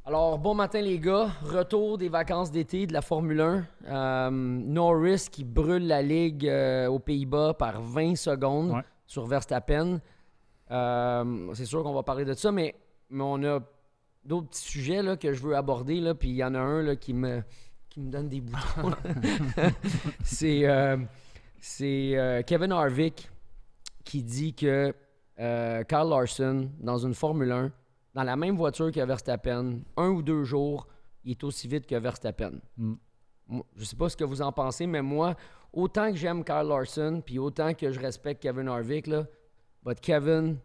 Alors, bon matin les gars, retour des vacances d'été de la Formule 1. Norris qui brûle la ligue aux Pays-Bas par 20 secondes sur Verstappen. C'est sûr qu'on va parler de ça, mais on a d'autres petits sujets là, que je veux aborder, là, puis il y en a un là, qui me donne des boutons. C'est Kevin Harvick qui dit que Kyle Larson, dans une Formule 1, dans la même voiture que Verstappen, 1 ou 2 jours, il est aussi vite que Verstappen. Moi, je sais pas ce que vous en pensez, mais moi, autant que j'aime Kyle Larson, puis autant que je respecte Kevin Harvick, là, but Kevin,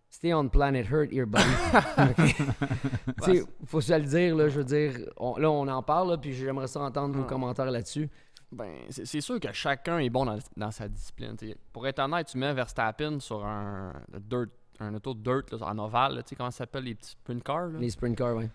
stay on planet Earth here, buddy. Okay? Faut se le dire, là, je veux dire, on en parle, là, puis j'aimerais ça entendre vos commentaires là-dessus. Ben, c'est sûr que chacun est bon dans sa discipline. T'sais. Pour être honnête, tu mets Verstappen sur un auto de dirt là, en ovale, tu sais comment ça s'appelle, les petits sprint cars? Là? Les sprint cars, oui.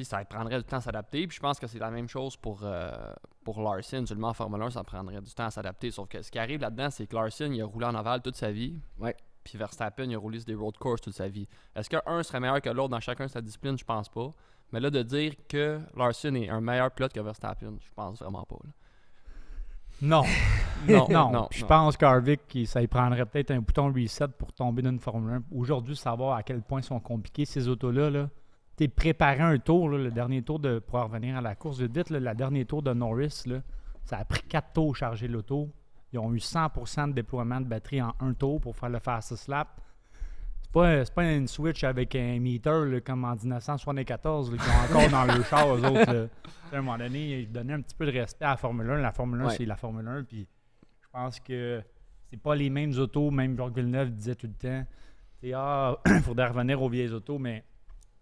Ça prendrait du temps à s'adapter. Puis je pense que c'est la même chose pour Larson. Seulement en Formule 1, ça prendrait du temps à s'adapter. Sauf que ce qui arrive là-dedans, c'est que Larson, il a roulé en ovale toute sa vie. Ouais. Puis Verstappen, il a roulé sur des road courses toute sa vie. Est-ce qu'un serait meilleur que l'autre dans chacun de sa discipline? Je pense pas. Mais là, de dire que Larson est un meilleur pilote que Verstappen, je pense vraiment pas. Là. Non. Non. Je pense qu'Harvick, ça y prendrait peut-être un bouton reset pour tomber dans une Formule 1. Aujourd'hui, savoir à quel point ils sont compliqués, ces autos-là. Là. Tu préparé un tour, là, le dernier tour pour revenir à la course de vite, le dernier tour de Norris, là, ça a pris 4 tours charger l'auto. Ils ont eu 100% de déploiement de batterie en un tour pour faire le fastest lap. C'est pas une Switch avec un meter là, comme en 1974 là, qui ont encore dans le char, eux autres. Là. À un moment donné, ils donnaient un petit peu de respect à la Formule 1. La Formule 1, c'est la Formule 1. Puis je pense que c'est pas les mêmes autos. Même Jacques Villeneuve disait tout le temps il faudrait revenir aux vieilles autos, mais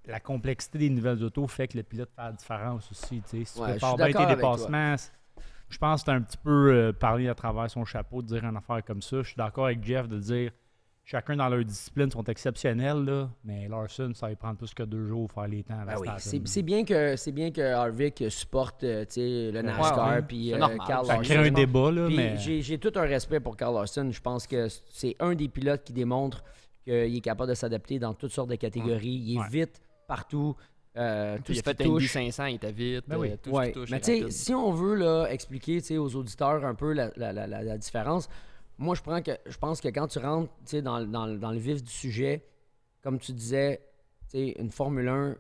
la complexité des nouvelles autos fait que le pilote fait la différence aussi. Si tu prépares bien tes dépassements, je pense que c'est un petit peu parler à travers son chapeau, de dire une affaire comme ça. Je suis d'accord avec Jeff de dire chacun dans leur discipline sont exceptionnels, là, mais Larson, ça va prendre plus que 2 jours pour faire les temps à Verstappen. C'est bien que Harvick supporte le NASCAR puis Kyle Larson. Ça crée un débat, là, mais... J'ai tout un respect pour Kyle Larson. Je pense que c'est un des pilotes qui démontre qu'il est capable de s'adapter dans toutes sortes de catégories. Il est vite partout. Il a fait un Indy 500, il était vite. Tout ce qui touche, mais tu sais, si on veut là, expliquer aux auditeurs un peu la différence... Moi, je pense que quand tu rentres dans le vif du sujet, comme tu disais, une Formule 1,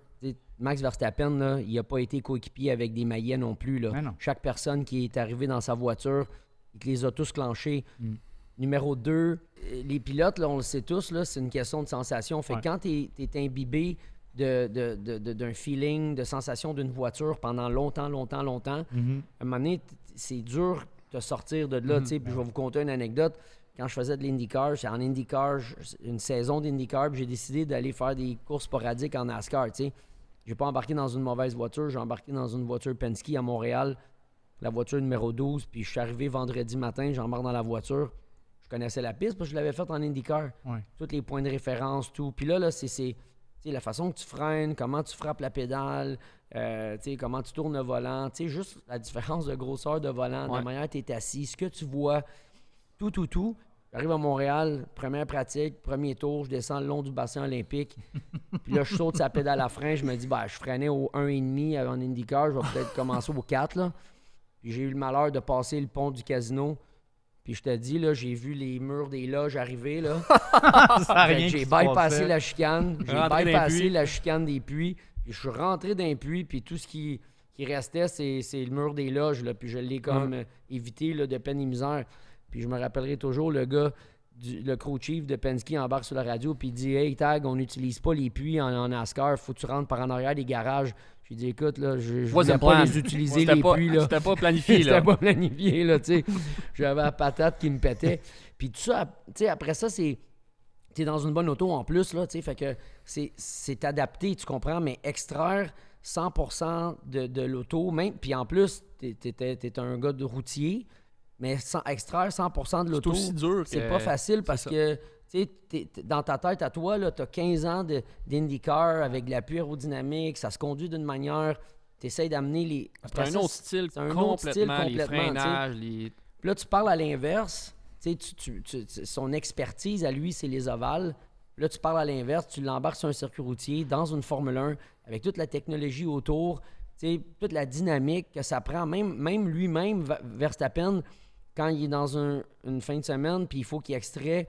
Max Verstappen, là, il n'a pas été coéquipier avec des maillets non plus. Là. Non. Chaque personne qui est arrivée dans sa voiture, il les a tous clenchés. Numéro 2, les pilotes, là, on le sait tous, là, c'est une question de sensation. Fait que quand tu es imbibé d'un feeling, de sensation d'une voiture pendant longtemps, à un moment donné, c'est dur de sortir de là. Puis je vais vous conter une anecdote. Quand je faisais de l'IndyCar, j'étais en IndyCar, une saison d'IndyCar, puis j'ai décidé d'aller faire des courses sporadiques en NASCAR. J'ai pas embarqué dans une mauvaise voiture, j'ai embarqué dans une voiture Penske à Montréal, la voiture numéro 12, puis je suis arrivé vendredi matin, j'embarque dans la voiture. Je connaissais la piste parce que je l'avais faite en IndyCar. Tous les points de référence, tout. Puis là c'est la façon que tu freines, comment tu frappes la pédale, comment tu tournes le volant, juste la différence de grosseur de volant, la manière dont tu es assis, ce que tu vois, tout. J'arrive à Montréal, première pratique, premier tour, je descends le long du bassin olympique. Puis là, je saute sa pédale à frein, je me dis, je freinais au 1,5 en IndyCar, je vais peut-être commencer au 4. Là. Puis j'ai eu le malheur de passer le pont du casino. Puis je te dis, là, j'ai vu les murs des loges arriver, là. J'ai bypassé la chicane. J'ai bypassé la chicane des puits. Puis je suis rentré dans les puits, puis tout ce qui restait, c'est le mur des loges, là. Puis je l'ai comme évité, là, de peine et misère. Puis je me rappellerai toujours, le gars, le crew chief de Penske embarque sur la radio, puis il dit « Hey, Tag, on n'utilise pas les puits en NASCAR, faut que tu rentres par en arrière des garages. » J'ai dit, écoute, là, je ne voulais pas les utiliser, les puits. C'était pas planifié, là. C'était pas planifié, là, tu sais. J'avais la patate qui me pétait. Puis tout ça, tu sais, après ça, t'es dans une bonne auto en plus, là, tu sais, fait que c'est adapté, tu comprends, mais extraire 100% de l'auto, même, puis en plus, t'es un gars de routier, mais extraire 100% de l'auto, c'est aussi dur c'est pas facile parce que... Tu sais, dans ta tête à toi, tu as 15 ans d'IndyCar avec de l'appui aérodynamique, ça se conduit d'une manière, tu essaies d'amener les... C'est un autre style complètement, les freinages, Puis là, tu parles à l'inverse, son expertise à lui, c'est les ovales. Puis là, tu parles à l'inverse, tu l'embarques sur un circuit routier, dans une Formule 1, avec toute la technologie autour, toute la dynamique que ça prend, même lui-même, Verstappen, quand il est dans une fin de semaine, puis il faut qu'il extrait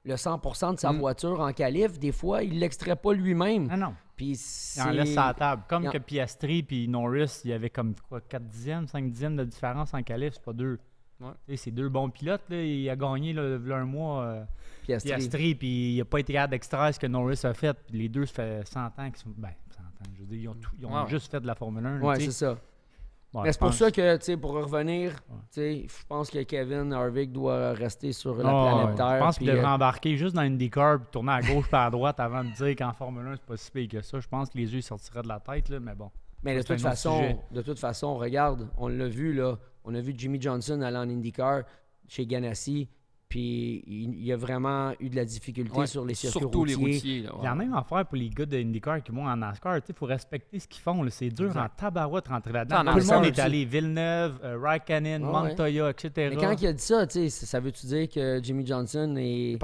le 100% de sa voiture en qualif, des fois, il ne l'extrait pas lui-même. Ah non. Puis Il en laisse à la table. Comme que Piastri puis Norris, il y avait comme 4 dixièmes, 5 dixièmes de différence en qualif, c'est pas 2. Ouais. C'est 2 bons pilotes. Là. Il a gagné là, un mois Piastri, puis il n'a pas été capable d'extraire ce que Norris a fait. Puis les deux, ça fait 100 ans qu'ils sont. 100 ans. Je veux dire, ils ont juste fait de la Formule 1. Oui, c'est ça. Ouais, mais c'est pour ça que, pour revenir, je pense que Kevin Harvick doit rester sur la planète Terre. Je pense qu'il devrait embarquer juste dans IndyCar et tourner à gauche par à droite avant de dire qu'en Formule 1, c'est pas si pire que ça. Je pense que les yeux sortiraient de la tête, là, mais bon. Mais de toute façon, regarde, on l'a vu, là. On a vu Jimmy Johnson aller en IndyCar chez Ganassi. Puis il a vraiment eu de la difficulté sur les circuits surtout routiers. Les routiers là, Il y a la même affaire pour les gars de IndyCar qui vont en NASCAR. Il faut respecter ce qu'ils font. Là. C'est dur en tabarouette de rentrer là-dedans. Tout le monde est allé. Villeneuve, Raikkonen, Montoya, etc. Mais quand il a dit ça, ça veut-tu dire que Jimmy Johnson est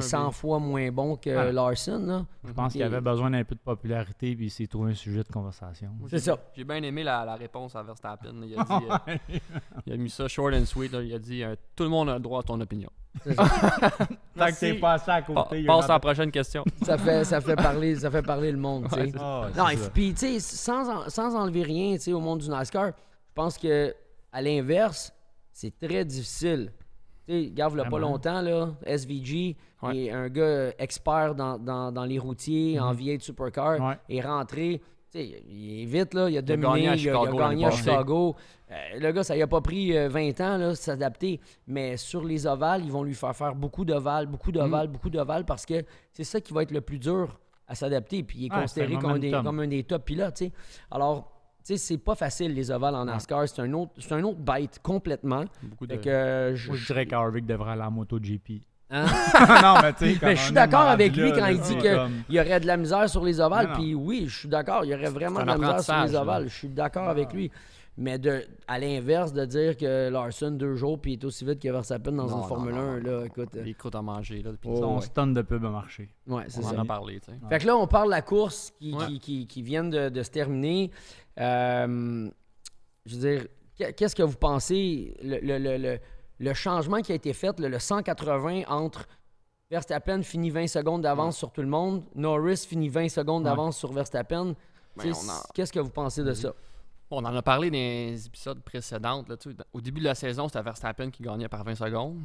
100 fois moins bon que Larson? Là? Je pense qu'il avait besoin d'un peu de popularité et il s'est trouvé un sujet de conversation. C'est ça. J'ai bien aimé la réponse à Verstappen. Il a dit, il a mis ça short and sweet. Là. Il a dit tout le monde a le droit à ton opinion. Tant que t'es passé à côté. Passe à la prochaine question. ça fait parler le monde. Non, et puis, tu sais, sans enlever rien au monde du NASCAR, je pense que à l'inverse, c'est très difficile. Tu sais, regarde, il n'y a pas longtemps, là, SVG, est un gars expert dans les routiers en V8 Supercar, est rentré. Il est vite, là, il a dominé, il a gagné à Chicago. Le gars, ça lui a pas pris 20 ans là, s'adapter, mais sur les ovales, ils vont lui faire beaucoup d'ovales parce que c'est ça qui va être le plus dur à s'adapter. Puis il est considéré comme un des top pilotes. T'sais. Alors, c'est pas facile les ovales en NASCAR. C'est un autre bite complètement. Moi, je dirais qu'Harvick devrait aller en MotoGP. Hein? Non, mais tu sais, je suis d'accord avec lui quand il dit qu'il y aurait de la misère sur les ovales. Puis oui, je suis d'accord, il y aurait vraiment de la misère sur les ovales. Je suis d'accord avec lui. Mais à l'inverse, de dire que Larson 2 jours puis il est aussi vite que Verstappen dans une Formule 1, là, écoute. Les croûtes à manger, là. Son stun de pub a marché. Ouais, c'est ça. On en a parlé, tu sais. Fait que là, on parle de la course qui vient de se terminer. Je veux dire, qu'est-ce que vous pensez, le changement qui a été fait, le 180 entre Verstappen finit 20 secondes d'avance sur tout le monde, Norris finit 20 secondes d'avance sur Verstappen. Qu'est-ce que vous pensez de ça? On en a parlé dans les épisodes précédents. Là, au début de la saison, c'était Verstappen qui gagnait par 20 secondes.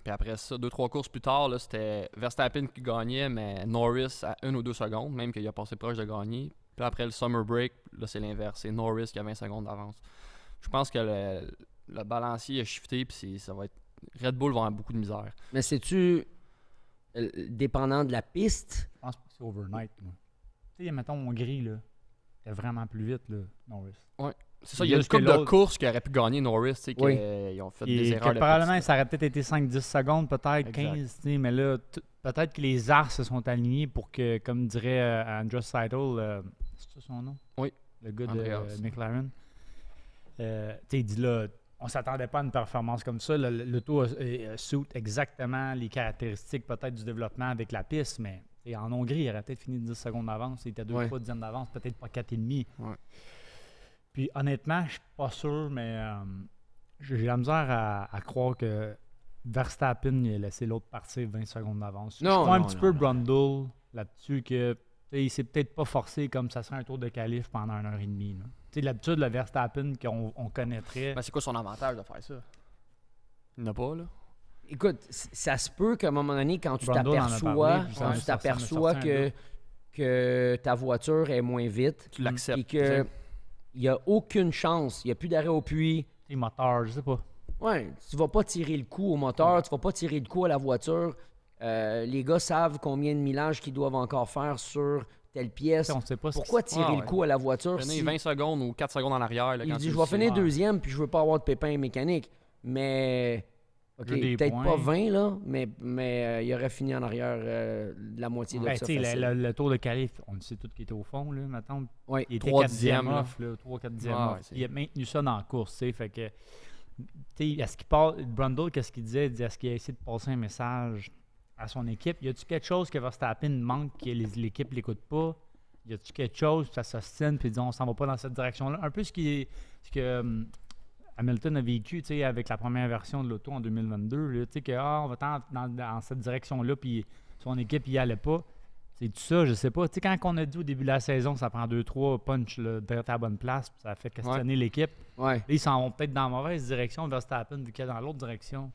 Puis après ça, 2-3 courses plus tard, là, c'était Verstappen qui gagnait, mais Norris à 1 ou 2 secondes, même qu'il a passé proche de gagner. Puis après le summer break, là, c'est l'inverse. C'est Norris qui a 20 secondes d'avance. Je pense que le balancier a shifté, puis ça va être... Red Bull va avoir beaucoup de misère. Mais c'est-tu dépendant de la piste? Je pense que c'est overnight. Tu sais, mettons, Hongrie, là, c'est vraiment plus vite, là, Norris. Oui, c'est ça. Il y a une couple de courses qui auraient pu gagner Norris, tu sais, qui ont fait des erreurs. Probablement, ça aurait peut-être été 5-10 secondes, peut-être 15, mais là, peut-être que les arts se sont alignés pour que, comme dirait Andrew Seidel, c'est ça son nom? Oui. Le gars de McLaren. Il dit là, on ne s'attendait pas à une performance comme ça. L'auto suit exactement les caractéristiques peut-être du développement avec la piste, mais en Hongrie, il aurait peut-être fini 10 secondes d'avance. Il était 2 fois dixièmes d'avance, peut-être pas 4,5. Ouais. Puis honnêtement, je ne suis pas sûr, mais j'ai la misère à croire que Verstappen a laissé l'autre partir 20 secondes d'avance. Je crois un petit peu Brundle là-dessus que il s'est peut-être pas forcé comme ça serait un tour de qualif pendant 1h30. L'habitude, le Verstappen qu'on connaîtrait. Ben, c'est quoi son avantage de faire ça? Il n'a pas, là? Écoute, ça se peut qu'à un moment donné, quand tu t'aperçois que ta voiture est moins vite, tu l'acceptes. Et qu'il n'y a aucune chance, il n'y a plus d'arrêt au puits. Les moteurs, je sais pas. Ouais, tu vas pas tirer le coup au moteur, tu vas pas tirer le coup à la voiture. Les gars savent combien de millages qu'ils doivent encore faire sur telle pièce. On sait pas pourquoi tirer le coup à la voiture? Finir 20 secondes ou 4 secondes en arrière. Là, il dit, je vais finir deuxième puis je veux pas avoir de pépins mécaniques. Mais, OK, peut-être pas 20, là, mais il aurait fini en arrière de la moitié de ça. Le tour de qualif, on sait tout qui était au fond, là, maintenant. Oui, il était 4e off, 3-4 dixièmes off. Il a maintenu ça dans la course, fait que... Est-ce qu'il parle... Brundle, qu'est-ce qu'il disait? Il dit, est-ce qu'il a essayé de passer un message à son équipe? Y a-t-il quelque chose que Verstappen manque que l'équipe l'écoute pas? y a-tu quelque chose, puis ça s'ostine, puis disons, on s'en va pas dans cette direction-là. Un peu ce que Hamilton a vécu, tu sais, avec la première version de l'auto en 2022, là, tu sais, on va dans cette direction-là, puis son équipe y allait pas. C'est tout ça, je sais pas. Tu sais, quand on a dit au début de la saison, ça prend 2-3 punch d'être à la bonne place, puis ça fait questionner l'équipe. Ouais. Là, ils s'en vont peut-être dans la mauvaise direction, Verstappen, vu qu'il est dans l'autre direction.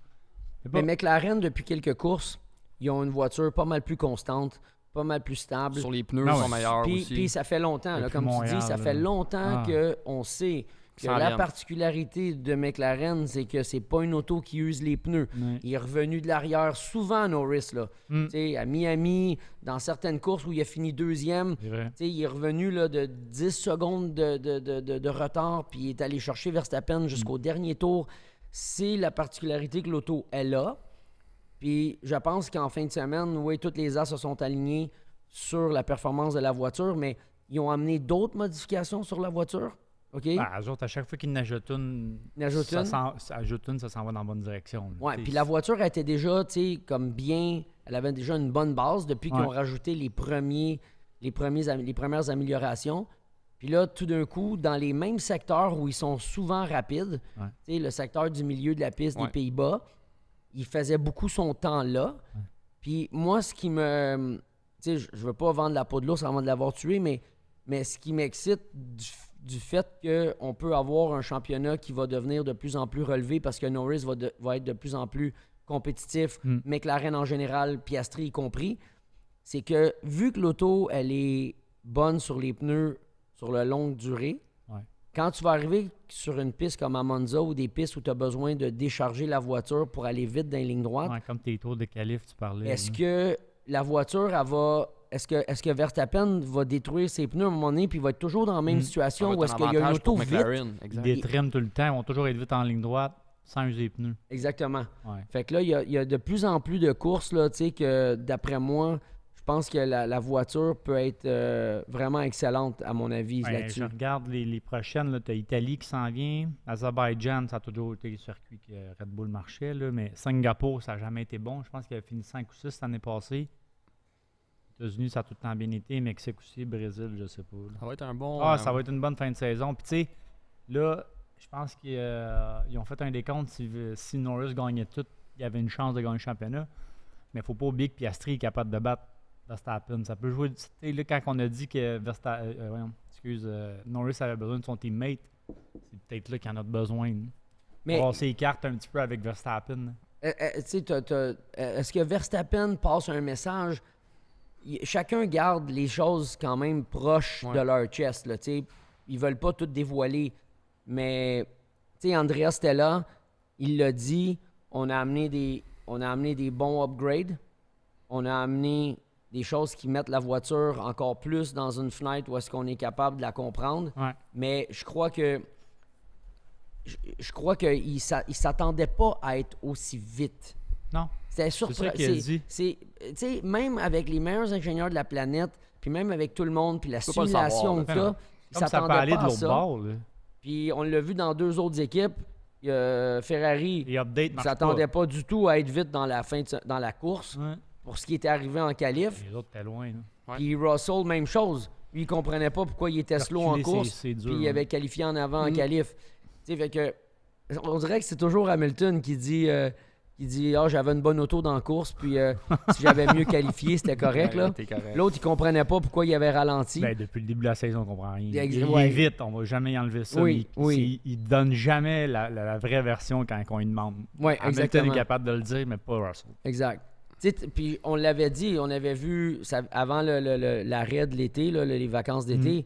Mais McLaren, depuis quelques courses, ils ont une voiture pas mal plus constante, pas mal plus stable. Sur les pneus, Ah ils ouais. sont meilleurs Puis aussi. ça fait longtemps, là, Depuis comme tu Montréal, dis, ça là. fait longtemps qu'on sait que Sans la laine. particularité de McLaren, c'est que c'est pas une auto qui use les pneus. Ouais. Il est revenu de l'arrière souvent, Norris, là. Mm. Tu sais, à Miami, dans certaines courses où il a fini deuxième, C'est vrai. tu sais, il est revenu là, de 10 secondes de retard, puis il est allé chercher Verstappen jusqu'au dernier tour. C'est la particularité que l'auto, elle a. Puis je pense qu'en fin de semaine, oui, toutes les as se sont alignés sur la performance de la voiture, mais ils ont amené d'autres modifications sur la voiture. OK? Ben, eux autres, à chaque fois qu'ils n'ajoutent une, Ils ajoutent ça une. ça s'en va dans la bonne direction. là. Ouais, Tu sais, puis la voiture elle était déjà, tu sais, comme bien, elle avait déjà une bonne base depuis qu'ils Ouais. ont rajouté les premières améliorations. Puis là, tout d'un coup, dans les mêmes secteurs où ils sont souvent rapides, Ouais. tu sais, le secteur du milieu de la piste des Ouais. Pays-Bas, il faisait beaucoup son temps là. Puis moi, ce qui me... Tu sais, je veux pas vendre la peau de l'ours avant de l'avoir tué, mais ce qui m'excite du fait qu'on peut avoir un championnat qui va devenir de plus en plus relevé parce que Norris va être de plus en plus compétitif, Mm. McLaren en général, Piastri y compris, c'est que vu que l'auto, elle est bonne sur les pneus sur la longue durée, Ouais. quand tu vas arriver sur une piste comme à Monza ou des pistes où tu as besoin de décharger la voiture pour aller vite dans les lignes droites, Ouais, comme tes tours de qualif, tu parlais. est-ce là. que la voiture, elle va... Est-ce que Verstappen va détruire ses pneus à un moment donné puis il va être toujours dans la même Mm. Ça situation va où être est-ce un qu'il y a une avantage auto pour vite? McLaren, Ils exact. détriment tout le temps, ils vont toujours être vite en ligne droite sans user les pneus. Exactement. Ouais. Fait que là, il y a de plus en plus de courses, là, tu sais, que d'après moi, je pense que la voiture peut être vraiment excellente, à mon avis, Ouais, là-dessus. je regarde les prochaines. Tu as Italie qui s'en vient. Azerbaïdjan, ça a toujours été le circuit que Red Bull marchait. Là, mais Singapour, ça n'a jamais été bon. Je pense qu'il a fini 5 ou 6 l'année passée. États-Unis, ça a tout le temps bien été. Mexique aussi, Brésil, je sais pas. là. Ça va être un bon. Ça va être une bonne fin de saison. Puis tu sais, là, je pense qu'ils ont fait un décompte. Si Norris gagnait tout, il y avait une chance de gagner le championnat. Mais il ne faut pas oublier que Piastri est capable de battre Verstappen. Ça peut jouer. Tu sais, là, quand on a dit que Norris avait besoin de son teammate, c'est peut-être là qu'il en a besoin. Mais Passer les cartes un petit peu avec Verstappen. tu sais, est-ce que Verstappen passe un message? Chacun garde les choses quand même proches Ouais. de leur chest. Là, tu sais. Ils veulent pas tout dévoiler. Mais tu sais, Andrea Stella, il l'a dit, on a amené des bons upgrades. On a amené des choses qui mettent la voiture encore plus dans une fenêtre où est-ce qu'on est capable de la comprendre. Ouais. Mais je crois que il s'attendait pas à être aussi vite. Non. C'était ça surprenant. qu'il a dit. Tu sais, même avec les meilleurs ingénieurs de la planète, puis même avec tout le monde, puis la peux pas le simulation savoir, que là. t'as, Comme ils ça peut s'attendaient aller pas de à l'autre ça. bord. Là. Puis on l'a vu dans deux autres équipes. Ferrari Les updates ne marchent s'attendait pas du tout à être vite dans la course Ouais. pour ce qui était arrivé en qualif. Les autres étaient loin. Là. Ouais. Puis Russell, même chose. Lui, il comprenait pas pourquoi il était slow en Reculer, course. c'est dur. Puis il hein. avait qualifié en avant en Mm. qualif. Tu sais, fait que on dirait que c'est toujours Hamilton qui dit ah, j'avais une bonne auto dans la course, puis si j'avais mieux qualifié, c'était correct. Là. T'es correct. L'autre, il comprenait pas pourquoi il avait ralenti. Ben, depuis le début de la saison, on comprend rien. Il Ouais. est vite, on va jamais y enlever ça. Oui, mais oui. Il donne jamais la vraie version quand on lui demande. Oui, Hamilton exactement. est capable de le dire, mais pas Russell. Exact. Tu sais, puis on l'avait dit, on avait vu avant l'arrêt de l'été, là, les vacances d'été,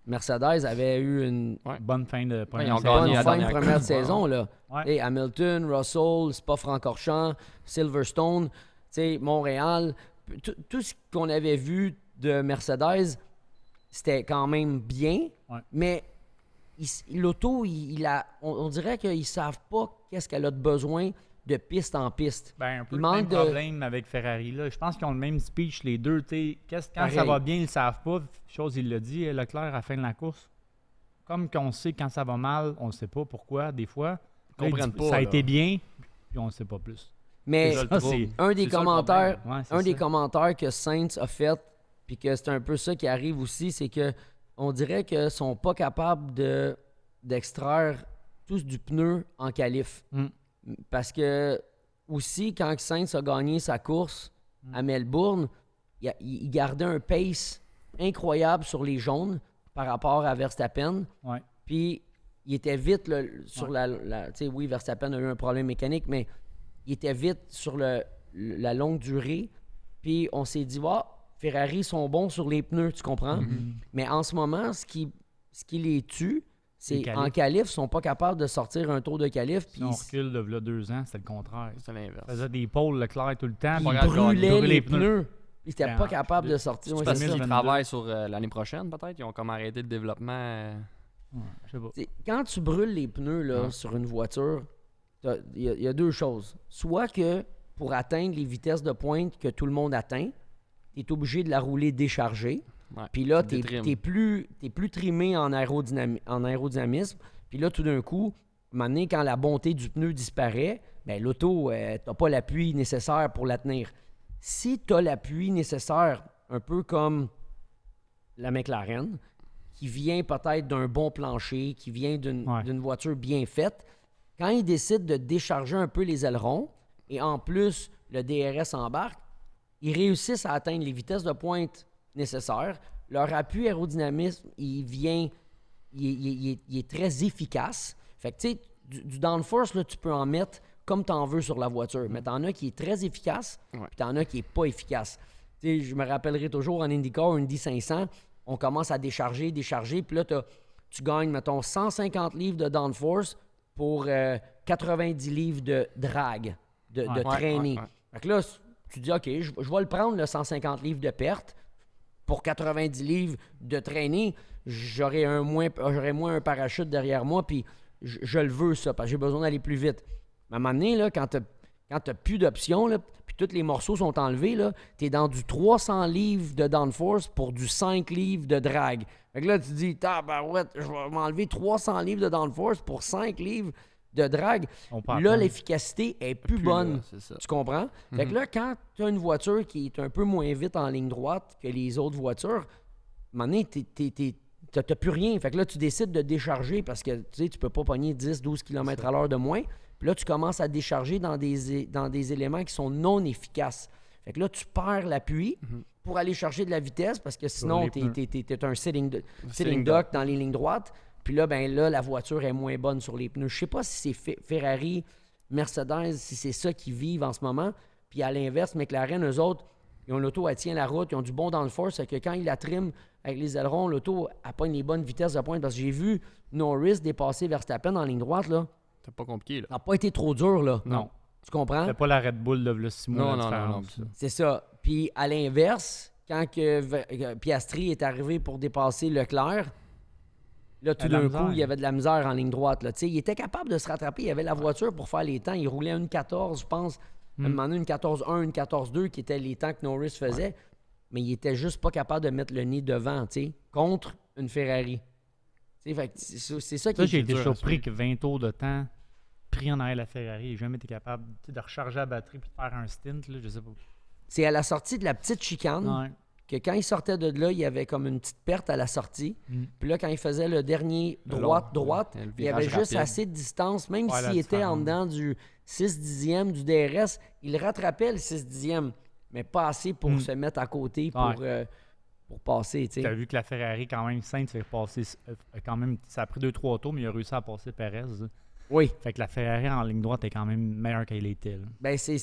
Mercedes avait eu une Bonne fin de première ils ont saison. gagné bonne la fin de dernière première course. saison. Là. Ouais. Hey, Hamilton, Russell, Spa-Francorchamps, Silverstone, tu sais, Montréal, tout ce qu'on avait vu de Mercedes, c'était quand même bien, Ouais. mais l'auto, on dirait qu'ils savent pas qu'est-ce qu'elle a de besoin de piste en piste. Ben, un peu Il le manque même de- problème avec Ferrari. Là. Je pense qu'ils ont le même speech, les deux. Quand ça Pareil. va bien, ils ne savent pas. Chose, il l'a dit, Leclerc, à la fin de la course. Comme qu'on sait quand ça va mal, on ne sait pas pourquoi, des fois. Ils comprennent pas, Ça a là. été bien, puis on ne sait pas plus. Mais C'est ça, le Ça, trouble. c'est un des C'est ça, le commentaires, ouais, c'est un des ça. commentaires que Sainz a fait puis que c'est un peu ça qui arrive aussi, c'est que on dirait qu'ils ne sont pas capables d'extraire tous du pneu en qualif. Parce que aussi, quand Sainz a gagné sa course à Melbourne, il gardait un pace incroyable sur les jaunes par rapport à Verstappen. Ouais. Puis il était vite là, sur tu sais, oui, Verstappen a eu un problème mécanique, mais il était vite sur la longue durée. Puis on s'est dit, Ferrari sont bons sur les pneus, tu comprends? Mais en ce moment, ce qui les tue, c'est en qualif, ils sont pas capables de sortir un tour de qualif. Si on recule de là 2 ans, c'était le contraire. C'est l'inverse. Ils faisaient des pôles Leclerc tout le temps. Ils brûlaient les pneus. Ils n'étaient pas capables de sortir. C'est parce qu'ils travaillent sur l'année prochaine, peut-être. Ils ont comme arrêté le développement. Je sais pas. Quand tu brûles les pneus là, sur une voiture, il y a 2 choses. Soit que pour atteindre les vitesses de pointe que tout le monde atteint, tu es obligé de la rouler déchargée. Puis là, tu n'es plus trimé en aérodynamisme. Puis là, tout d'un coup, maintenant, quand la bonté du pneu disparaît, ben, l'auto, tu n'as pas l'appui nécessaire pour la tenir. Si tu as l'appui nécessaire, un peu comme la McLaren, qui vient peut-être d'un bon plancher, qui vient d'une voiture bien faite, quand ils décident de décharger un peu les ailerons, et en plus, le DRS embarque, ils réussissent à atteindre les vitesses de pointe nécessaires. Leur appui aérodynamisme, il est très efficace. Fait que, tu sais, du downforce, là, tu peux en mettre comme tu en veux sur la voiture. Mais t'en as qui est très efficace, puis t'en as qui est pas efficace. Tu sais, je me rappellerai toujours en IndyCar, Indy 500, on commence à décharger, puis là, tu gagnes, mettons, 150 livres de downforce pour 90 livres de drag, de traîner. Fait que là, tu dis, OK, je vais le prendre, le 150 livres de perte. Pour 90 livres de traîner, j'aurais moins un parachute derrière moi, puis je le veux, ça, parce que j'ai besoin d'aller plus vite. Mais à un moment donné, là, quand tu n'as plus d'options, là, puis tous les morceaux sont enlevés, tu es dans du 300 livres de downforce pour du 5 livres de drag. Fait que là, tu dis, tabarouette, je vais m'enlever 300 livres de downforce pour 5 livres de drag. Là, l'efficacité est plus bonne. Tu comprends? Fait que là, quand tu as une voiture qui est un peu moins vite en ligne droite que les autres voitures, à un moment donné, t'as plus rien. Fait que là, tu décides de décharger parce que tu peux pas pogner 10-12 km/h de moins. Puis là, tu commences à décharger dans des éléments qui sont non efficaces. Fait que là, tu perds l'appui pour aller chercher de la vitesse parce que sinon, t'es un sitting duck dans les lignes droites. Puis là, la voiture est moins bonne sur les pneus. Je sais pas si c'est Ferrari, Mercedes, si c'est ça qu'ils vivent en ce moment. Puis à l'inverse, McLaren, eux autres, ils ont l'auto, elle tient la route, ils ont du bon downforce. C'est que quand ils la triment avec les ailerons, l'auto, elle pogne les bonnes vitesses de pointe. Parce que j'ai vu Norris dépasser Verstappen en ligne droite, là. C'est pas compliqué, là. Ça n'a pas été trop dur, là. Non. Tu comprends? C'est pas la Red Bull de 6 mois. Non. C'est ça. Puis à l'inverse, quand Piastri est arrivé pour dépasser Leclerc, là, tout d'un coup, il y avait de la misère en ligne droite. Là. Il était capable de se rattraper. Il avait la voiture pour faire les temps. Il roulait une 14, je pense. À un moment donné, une 14-1, une 14-2, qui étaient les temps que Norris faisait. Mais il était juste pas capable de mettre le nez devant, contre une Ferrari. Fait que c'est ça qui est j'ai été dur, surpris que 20 tours de temps pris en arrière de la Ferrari, j'ai jamais été capable de recharger la batterie puis de faire un stint, là, je sais pas. C'est à la sortie de la petite chicane que quand il sortait de là, il y avait comme une petite perte à la sortie. Puis là, quand il faisait le dernier droite, il y avait juste assez de distance, même s'il était en dedans du 6 dixième du DRS, il rattrapait le 6 dixième, mais pas assez pour se mettre à côté pour passer. Tu as vu que la Ferrari, quand même, Sainz fait passer. Quand même, ça a pris 2-3 tours, mais il a réussi à passer Perez. Oui. Fait que la Ferrari en ligne droite est quand même meilleure qu'elle était. Là. Ben, c'est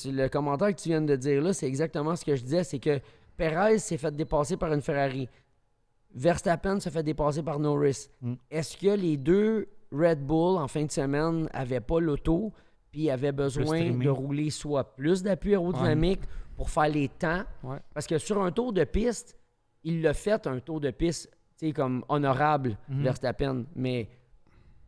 le commentaire que tu viens de dire là, c'est exactement ce que je disais, c'est que Perez s'est fait dépasser par une Ferrari. Verstappen s'est fait dépasser par Norris. Est-ce que les deux Red Bull, en fin de semaine, n'avaient pas l'auto puis avaient besoin de rouler soit plus d'appui aérodynamique pour faire les temps? Parce que sur un tour de piste, il l'a fait un tour de piste comme honorable, Verstappen, mais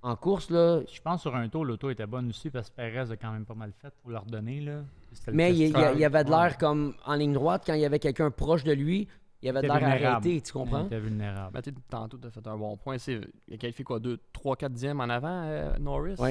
en course, là... Je pense sur un tour, l'auto était bonne aussi parce que Perez a quand même pas mal fait pour leur donner. Là. Mais il y avait de l'air comme en ligne droite, quand il y avait quelqu'un proche de lui, il y avait de l'air arrêté, tu comprends? Il était vulnérable. Tantôt, tu as fait un bon point. Il a qualifié quoi, 3-4 dixièmes en avant, Norris? Oui.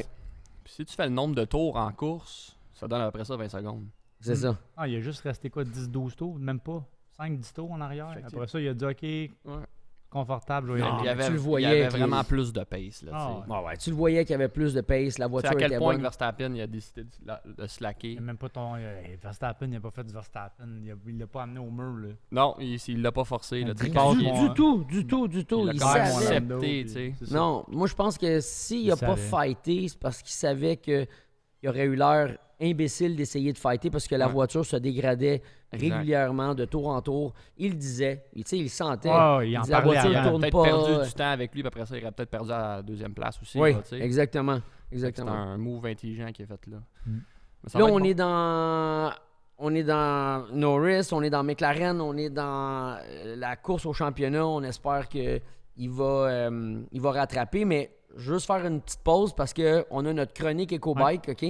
Puis si tu fais le nombre de tours en course, ça donne après ça 20 secondes. C'est ça. Il a juste resté quoi, 10-12 tours? Même pas. 5-10 tours en arrière. Effectivement. Après ça, il a dit OK, confortable. Oui. Non, il y avait, tu le il y voyais avait qu'il- vraiment plus de pace. Là, Ah, tu sais. Ouais, tu le voyais qu'il y avait plus de pace, la Tu sais voiture à quel était point que bonne. Verstappen il a décidé de slacker. Il n'y a même pas ton. Verstappen, il n'a pas fait du Verstappen. Il l'a pas amené au mur. Là. Non, il l'a pas forcé. Là, tu sais, Du- quand du- il- du- Du tout. Il a Il quand même savait. accepté, Lando, tu sais. c'est ça. Non, moi je pense que s'il n'a Il pas savait. fighté, c'est parce qu'il savait qu'il aurait eu l'air imbécile d'essayer de fighter parce que la Ouais. voiture se dégradait Exact. régulièrement de tour en tour. Il le disait, il le sentait. Ouais, il en disait, la parlait voiture avant. Il aurait tourne peut-être pas. perdu du temps avec lui, puis après ça, il aurait peut-être perdu à la deuxième place aussi. Oui, là, tu sais. exactement. C'est Exactement. un move intelligent qui est fait là. Mm. Mais ça Là, va être on bon. est dans. On est dans Norris, on est dans McLaren, on est dans la course au championnat. On espère qu'il va rattraper. Mais juste faire une petite pause parce qu'on a notre chronique EcoBike, OK?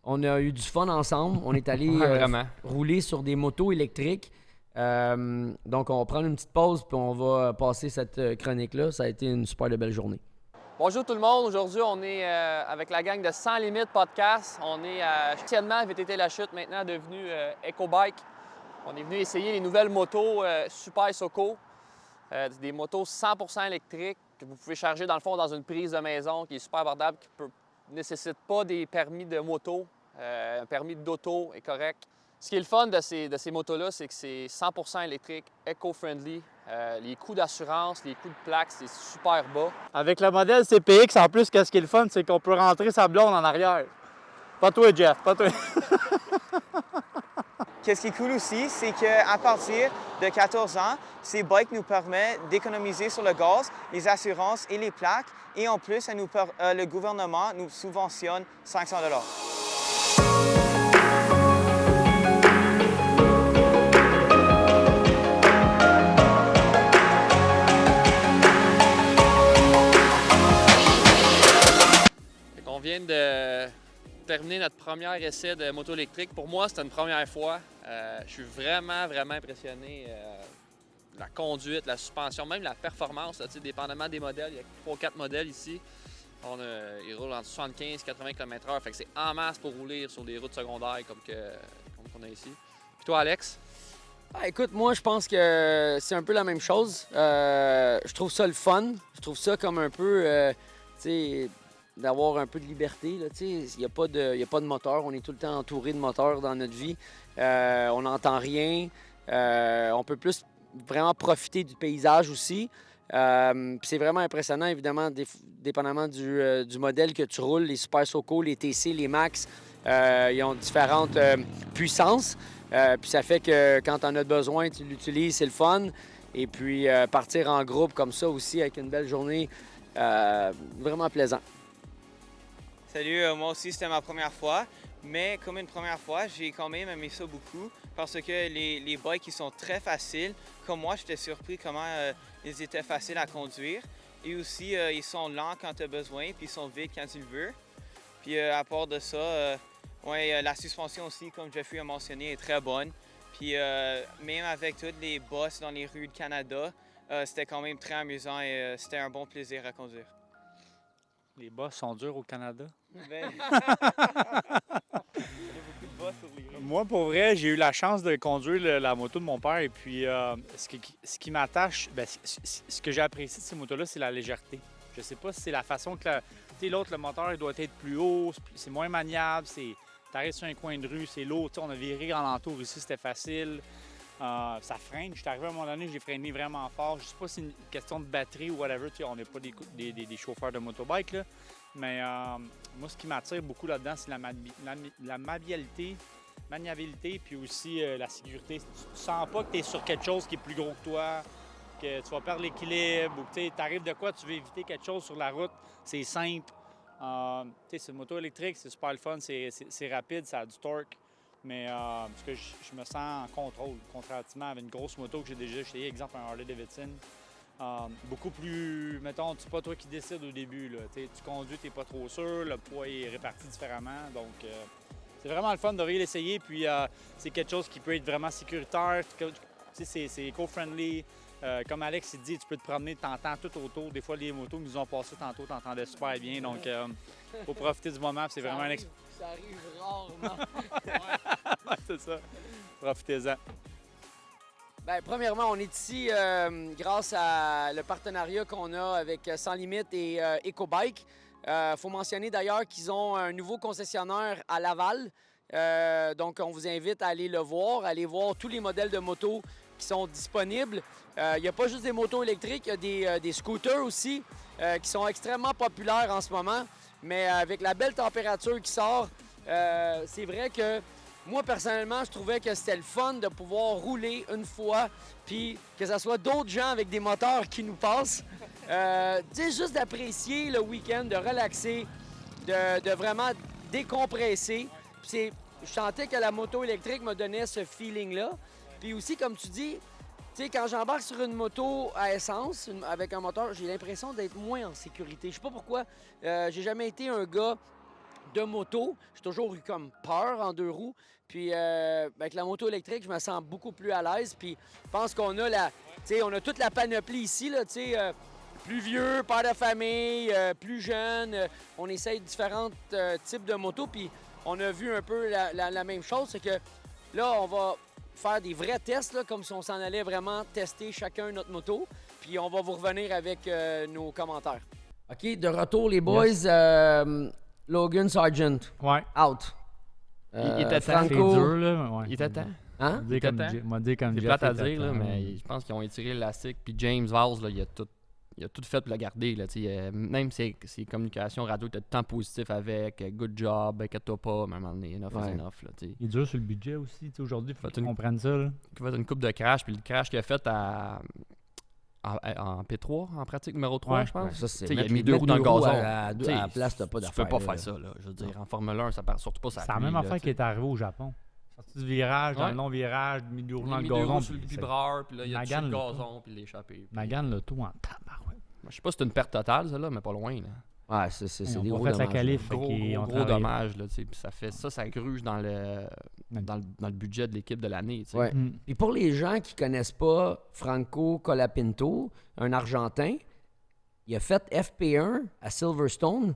On a eu du fun ensemble. On est allé Ouais, vraiment. rouler sur des motos électriques. Donc, on va prendre une petite pause puis on va passer cette chronique-là. Ça a été une super de belle journée. Bonjour tout le monde. Aujourd'hui, on est avec la gang de Sans Limites Podcast. On est anciennement VTT La Chute, maintenant devenu EcoBike. On est venu essayer les nouvelles motos Super Soco. Des motos 100% électriques que vous pouvez charger dans le fond dans une prise de maison qui est super abordable, qui ne nécessite pas des permis de moto. Un permis d'auto est correct. Ce qui est le fun de ces motos-là, c'est que c'est 100% électrique, éco-friendly. Les coûts d'assurance, les coûts de plaques, c'est super bas. Avec le modèle CPX, en plus, qu'est-ce qui est le fun, c'est qu'on peut rentrer sa blonde en arrière. Pas toi, Jeff, pas toi. Qu'est-ce qui est cool aussi, c'est qu'à partir de 14 ans, ces bikes nous permettent d'économiser sur le gaz, les assurances et les plaques. Et en plus, le gouvernement nous subventionne 500 $. On vient de terminer notre premier essai de moto électrique. Pour moi, c'était une première fois. Je suis vraiment, vraiment impressionné. La conduite, la suspension, même la performance, là, dépendamment des modèles. Il y a 3 ou 4 modèles ici. Ils roulent entre 75-80 km/h. Fait que c'est en masse pour rouler sur des routes secondaires comme qu'on a ici. Puis toi, Alex? Ah, écoute, moi, je pense que c'est un peu la même chose. Je trouve ça le fun. Je trouve ça comme un peu, tu sais, d'avoir un peu de liberté. Il n'y a pas de moteur. On est tout le temps entouré de moteurs dans notre vie. On n'entend rien. On peut plus vraiment profiter du paysage aussi. Puis c'est vraiment impressionnant, évidemment, dépendamment du modèle que tu roules. Les Super Soco, les TC, les Max, ils ont différentes puissances. Puis ça fait que quand tu en as besoin, tu l'utilises, c'est le fun. Et puis partir en groupe comme ça aussi avec une belle journée, vraiment plaisant. Salut, moi aussi, c'était ma première fois. Mais comme une première fois, j'ai quand même aimé ça beaucoup parce que les bikes, ils sont très faciles. Comme moi, j'étais surpris comment ils étaient faciles à conduire. Et aussi, ils sont lents quand tu as besoin, puis ils sont vite quand tu le veux. Puis à part de ça, la suspension aussi, comme Jeffrey a mentionné, est très bonne. Puis même avec toutes les bosses dans les rues de Canada, c'était quand même très amusant et c'était un bon plaisir à conduire. Les bosses sont durs au Canada. Ben, il y a beaucoup de bosses sur les rues. Moi, pour vrai, j'ai eu la chance de conduire la moto de mon père. Et puis, ce qui m'attache, ce que j'ai apprécié de ces motos-là, c'est la légèreté. Je sais pas si c'est la façon que l'autre, le moteur, il doit être plus haut, c'est moins maniable. Tu arrives sur un coin de rue, c'est lourd. On a viré en l'entour ici, c'était facile. Ça freine. Je suis arrivé à un moment donné, j'ai freiné vraiment fort. Je sais pas si c'est une question de batterie ou whatever. On n'est pas des chauffeurs de motobike, là. Mais moi, ce qui m'attire beaucoup là-dedans, c'est la maniabilité, puis aussi la sécurité. Tu sens pas que tu es sur quelque chose qui est plus gros que toi, que tu vas perdre l'équilibre, ou que tu arrives de quoi, tu veux éviter quelque chose sur la route. C'est simple. C'est une moto électrique, c'est super le fun, c'est rapide, ça a du torque. Mais parce que je me sens en contrôle, contrairement à une grosse moto que j'ai déjà essayé, exemple un Harley Davidson. Beaucoup plus, mettons, c'est pas toi qui décides au début. Là. Tu conduis, tu n'es pas trop sûr, le poids est réparti différemment. Donc, c'est vraiment le fun de l'essayer. Puis, c'est quelque chose qui peut être vraiment sécuritaire. C'est éco-friendly. Comme Alex il dit, tu peux te promener, t'entends tout autour. Des fois, les motos qui nous ont passé tantôt, t'entendais super bien. Donc, il faut profiter du moment. C'est vraiment un Ça arrive rarement. Ouais, c'est ça. Profitez-en. Bien, premièrement, on est ici grâce à le partenariat qu'on a avec Sans Limites et EcoBike. Faut mentionner d'ailleurs qu'ils ont un nouveau concessionnaire à Laval. Donc, on vous invite à aller le voir, aller voir tous les modèles de motos qui sont disponibles. Il n'y a pas juste des motos électriques, il y a des scooters aussi qui sont extrêmement populaires en ce moment. Mais avec la belle température qui sort, c'est vrai que moi, personnellement, je trouvais que c'était le fun de pouvoir rouler une fois, puis que ce soit d'autres gens avec des moteurs qui nous passent. Tu sais, juste d'apprécier le week-end, de relaxer, de vraiment décompresser. Puis je sentais que la moto électrique me donnait ce feeling-là. Puis aussi, comme tu dis, tu sais, quand j'embarque sur une moto à essence, avec un moteur, j'ai l'impression d'être moins en sécurité. Je sais pas pourquoi. J'ai jamais été un gars de moto. J'ai toujours eu comme peur en 2 roues. Puis avec la moto électrique, je me sens beaucoup plus à l'aise. Puis je pense qu'on a on a toute la panoplie ici, là, tu sais, plus vieux, père de famille, plus jeune. On essaye différents types de motos. Puis on a vu un peu la même chose, c'est que là, on va faire des vrais tests, là, comme si on s'en allait vraiment tester chacun notre moto. Puis on va vous revenir avec nos commentaires. OK, de retour, les boys. Yes. Logan Sargent, Ouais. out. Il était temps. C'est Franco, dur, là. Ouais. Il était temps. hein? M'a dit comme était J- m'a dit comme C'est Jeff, plate à il était dire, là, temps. mais je pense qu'ils ont étiré l'élastique. Puis James Vaz, là, il a tout fait pour le garder. Là, même ses communications radio étaient tout le temps positifs avec good job, inquiète-toi pas, mais à un moment donné, enough is Ouais. enough. Là, t'sais. Il est dur sur le budget aussi. Tu sais, aujourd'hui, il faut Fait qu'ils une- comprennent ça. Là. Il a fait une coupe de crash, puis le crash qu'il a fait en P3, en pratique numéro 3, Ouais. je pense. Ouais, ça, c'est T'sais, il a mettre- mis 2 roues dans le mettre deux roues gazon. à T'sais, la place, t'as pas Tu d'affaire. peux pas là. faire ça, là. Je veux dire, en Formule 1, ça part surtout pas ça. C'est la même affaire qui est arrivée au Japon. Sorti du virage, dans Ouais. le long virage, mis deux roues dans le mis 2 gazon. roues sur le puis c'est- vibreur, puis là, il a touché Magane, le là, gazon, puis l'échappé. puis- Magane le tout en tabarouette. Je sais pas si c'est une perte totale, ça, là, mais pas loin. Là. Ouais, c'est Ils ont des pas gros fait sa dommages. qualif. Fait Gros, qu'ils ont gros travaillé. dommage, là, tu sais, puis ça gruge dans le budget de l'équipe de l'année, tu sais. Ouais. Mm. Puis pour les gens qui connaissent pas Franco Colapinto, un Argentin, il a fait FP1 à Silverstone.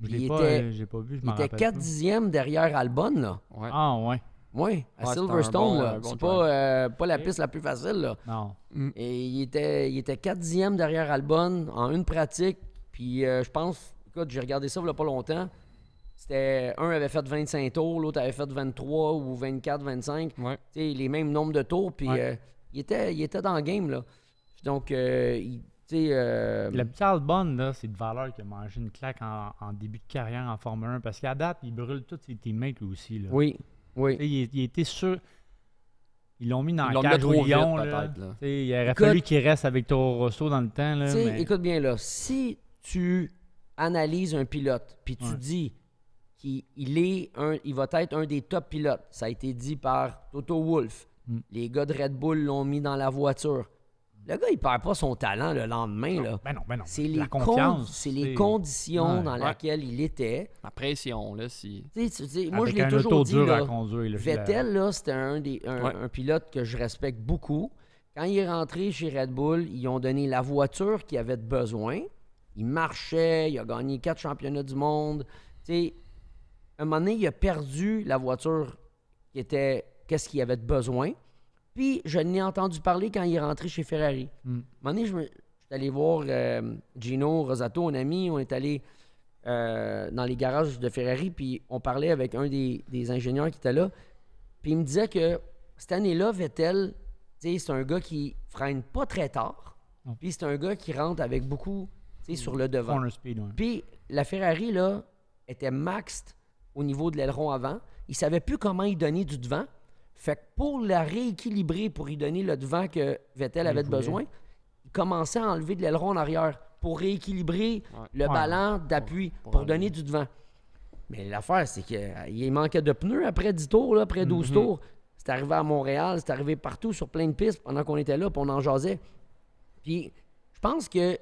Je Il l'ai était, pas vu, je il m'en était rappelle 4 pas. dixièmes derrière Albon, là. Ouais. Ah, ouais. Oui, à Ouais, c'était Silverstone, un là. bon C'est drive. pas la piste la plus facile, là. Non. Et il était 4 dixièmes derrière Albon en une pratique. Puis je pense, écoute, j'ai regardé ça il y a pas longtemps. C'était un avait fait 25 tours, l'autre avait fait 23 ou 24, 25. Ouais. Tu sais, les mêmes nombres de tours. Puis Ouais. il était dans le game, là. Donc, tu sais. Le petit Albon, là, c'est de valeur qui a mangé une claque en début de carrière en Formule 1 parce qu'à date, il brûle tous ses teammates lui aussi. Là. Oui, Tu oui. sais, il était sûr. Ils l'ont mis dans Ils la l'ont mis cage trop au vite, lion. Là. peut-être, là. Tu sais, il aurait Écoute- fallu qu'il reste avec Toro Rosso dans le temps. Là, Tu sais, mais- écoute bien, là. Si tu analyses un pilote, puis tu Ouais. dis qu'il il va être un des top pilotes, ça a été dit par Toto Wolff. Mm. Les gars de Red Bull l'ont mis dans la voiture. Le gars, il perd pas son talent le lendemain, là. Ben non, ben non. C'est La les, confiance. c'est les c'est- conditions Ouais. dans Ouais. lesquelles il était. La pression, là, si. Tu sais, moi, je Avec l'ai un toujours auto dit, dur là, à conduire. Là, Vettel, là, c'était Ouais. un pilote que je respecte beaucoup. Quand il est rentré chez Red Bull, ils ont donné la voiture qu'il avait besoin. Il marchait, il a gagné 4 championnats du monde. Tu sais, à un moment donné, il a perdu la voiture qui était qu'est-ce qu'il avait besoin. Puis, je n'ai entendu parler quand il est rentré chez Ferrari. Mm. À un moment donné, je suis allé voir Gino Rosato, un ami. On est allé dans les garages de Ferrari, puis on parlait avec un des ingénieurs qui était là. Puis il me disait que cette année-là, Vettel, tu sais, c'est un gars qui freine pas très tard. Non. Puis c'est un gars qui rentre avec beaucoup, tu sais, sur le devant. Corner speed, ouais. Puis la Ferrari, là, était maxed au niveau de l'aileron avant. Il savait plus comment y donner du devant. Fait que pour la rééquilibrer, pour y donner le devant que Vettel avait voulait. besoin, il commençait à enlever de l'aileron en arrière pour rééquilibrer le Ouais. ballon d'appui pour enlever. donner du devant. Mais l'affaire, c'est qu'il manquait de pneus après 10 tours, là, après 12 tours. C'est arrivé à Montréal, c'est arrivé partout sur plein de pistes pendant qu'on était là, puis on en jasait. Puis je pense que, tu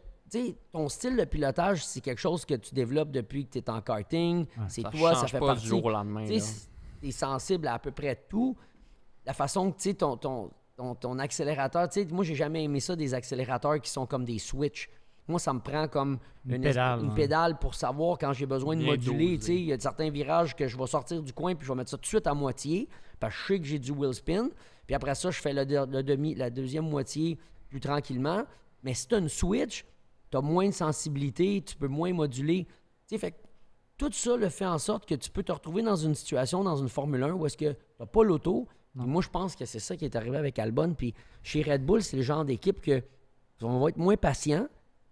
sais, ton style de pilotage, c'est quelque chose que tu développes depuis que tu es en karting. C'est toi, ça change fait pas partie. du jour au lendemain. Tu là. sais, t'es sensible à peu près tout. La façon que, tu sais, ton accélérateur, tu sais, moi, j'ai jamais aimé ça, des accélérateurs qui sont comme des switches. Moi, ça me prend comme Une pédale, une ouais. pédale pour savoir quand j'ai besoin de Bien moduler. dosé. Tu sais, il y a certains virages que je vais sortir du coin puis je vais mettre ça tout de suite à moitié parce que je sais que j'ai du wheel spin. puis après ça, je fais la deuxième moitié plus tranquillement. Mais si tu as une switch, tu as moins de sensibilité, tu peux moins moduler. Tu sais, fait que tout ça le fait en sorte que tu peux te retrouver dans une situation, dans une Formule 1, où est-ce que tu n'as pas l'auto. Puis moi, je pense que c'est ça qui est arrivé avec Albon. Puis chez Red Bull, c'est le genre d'équipe que on va être moins patient.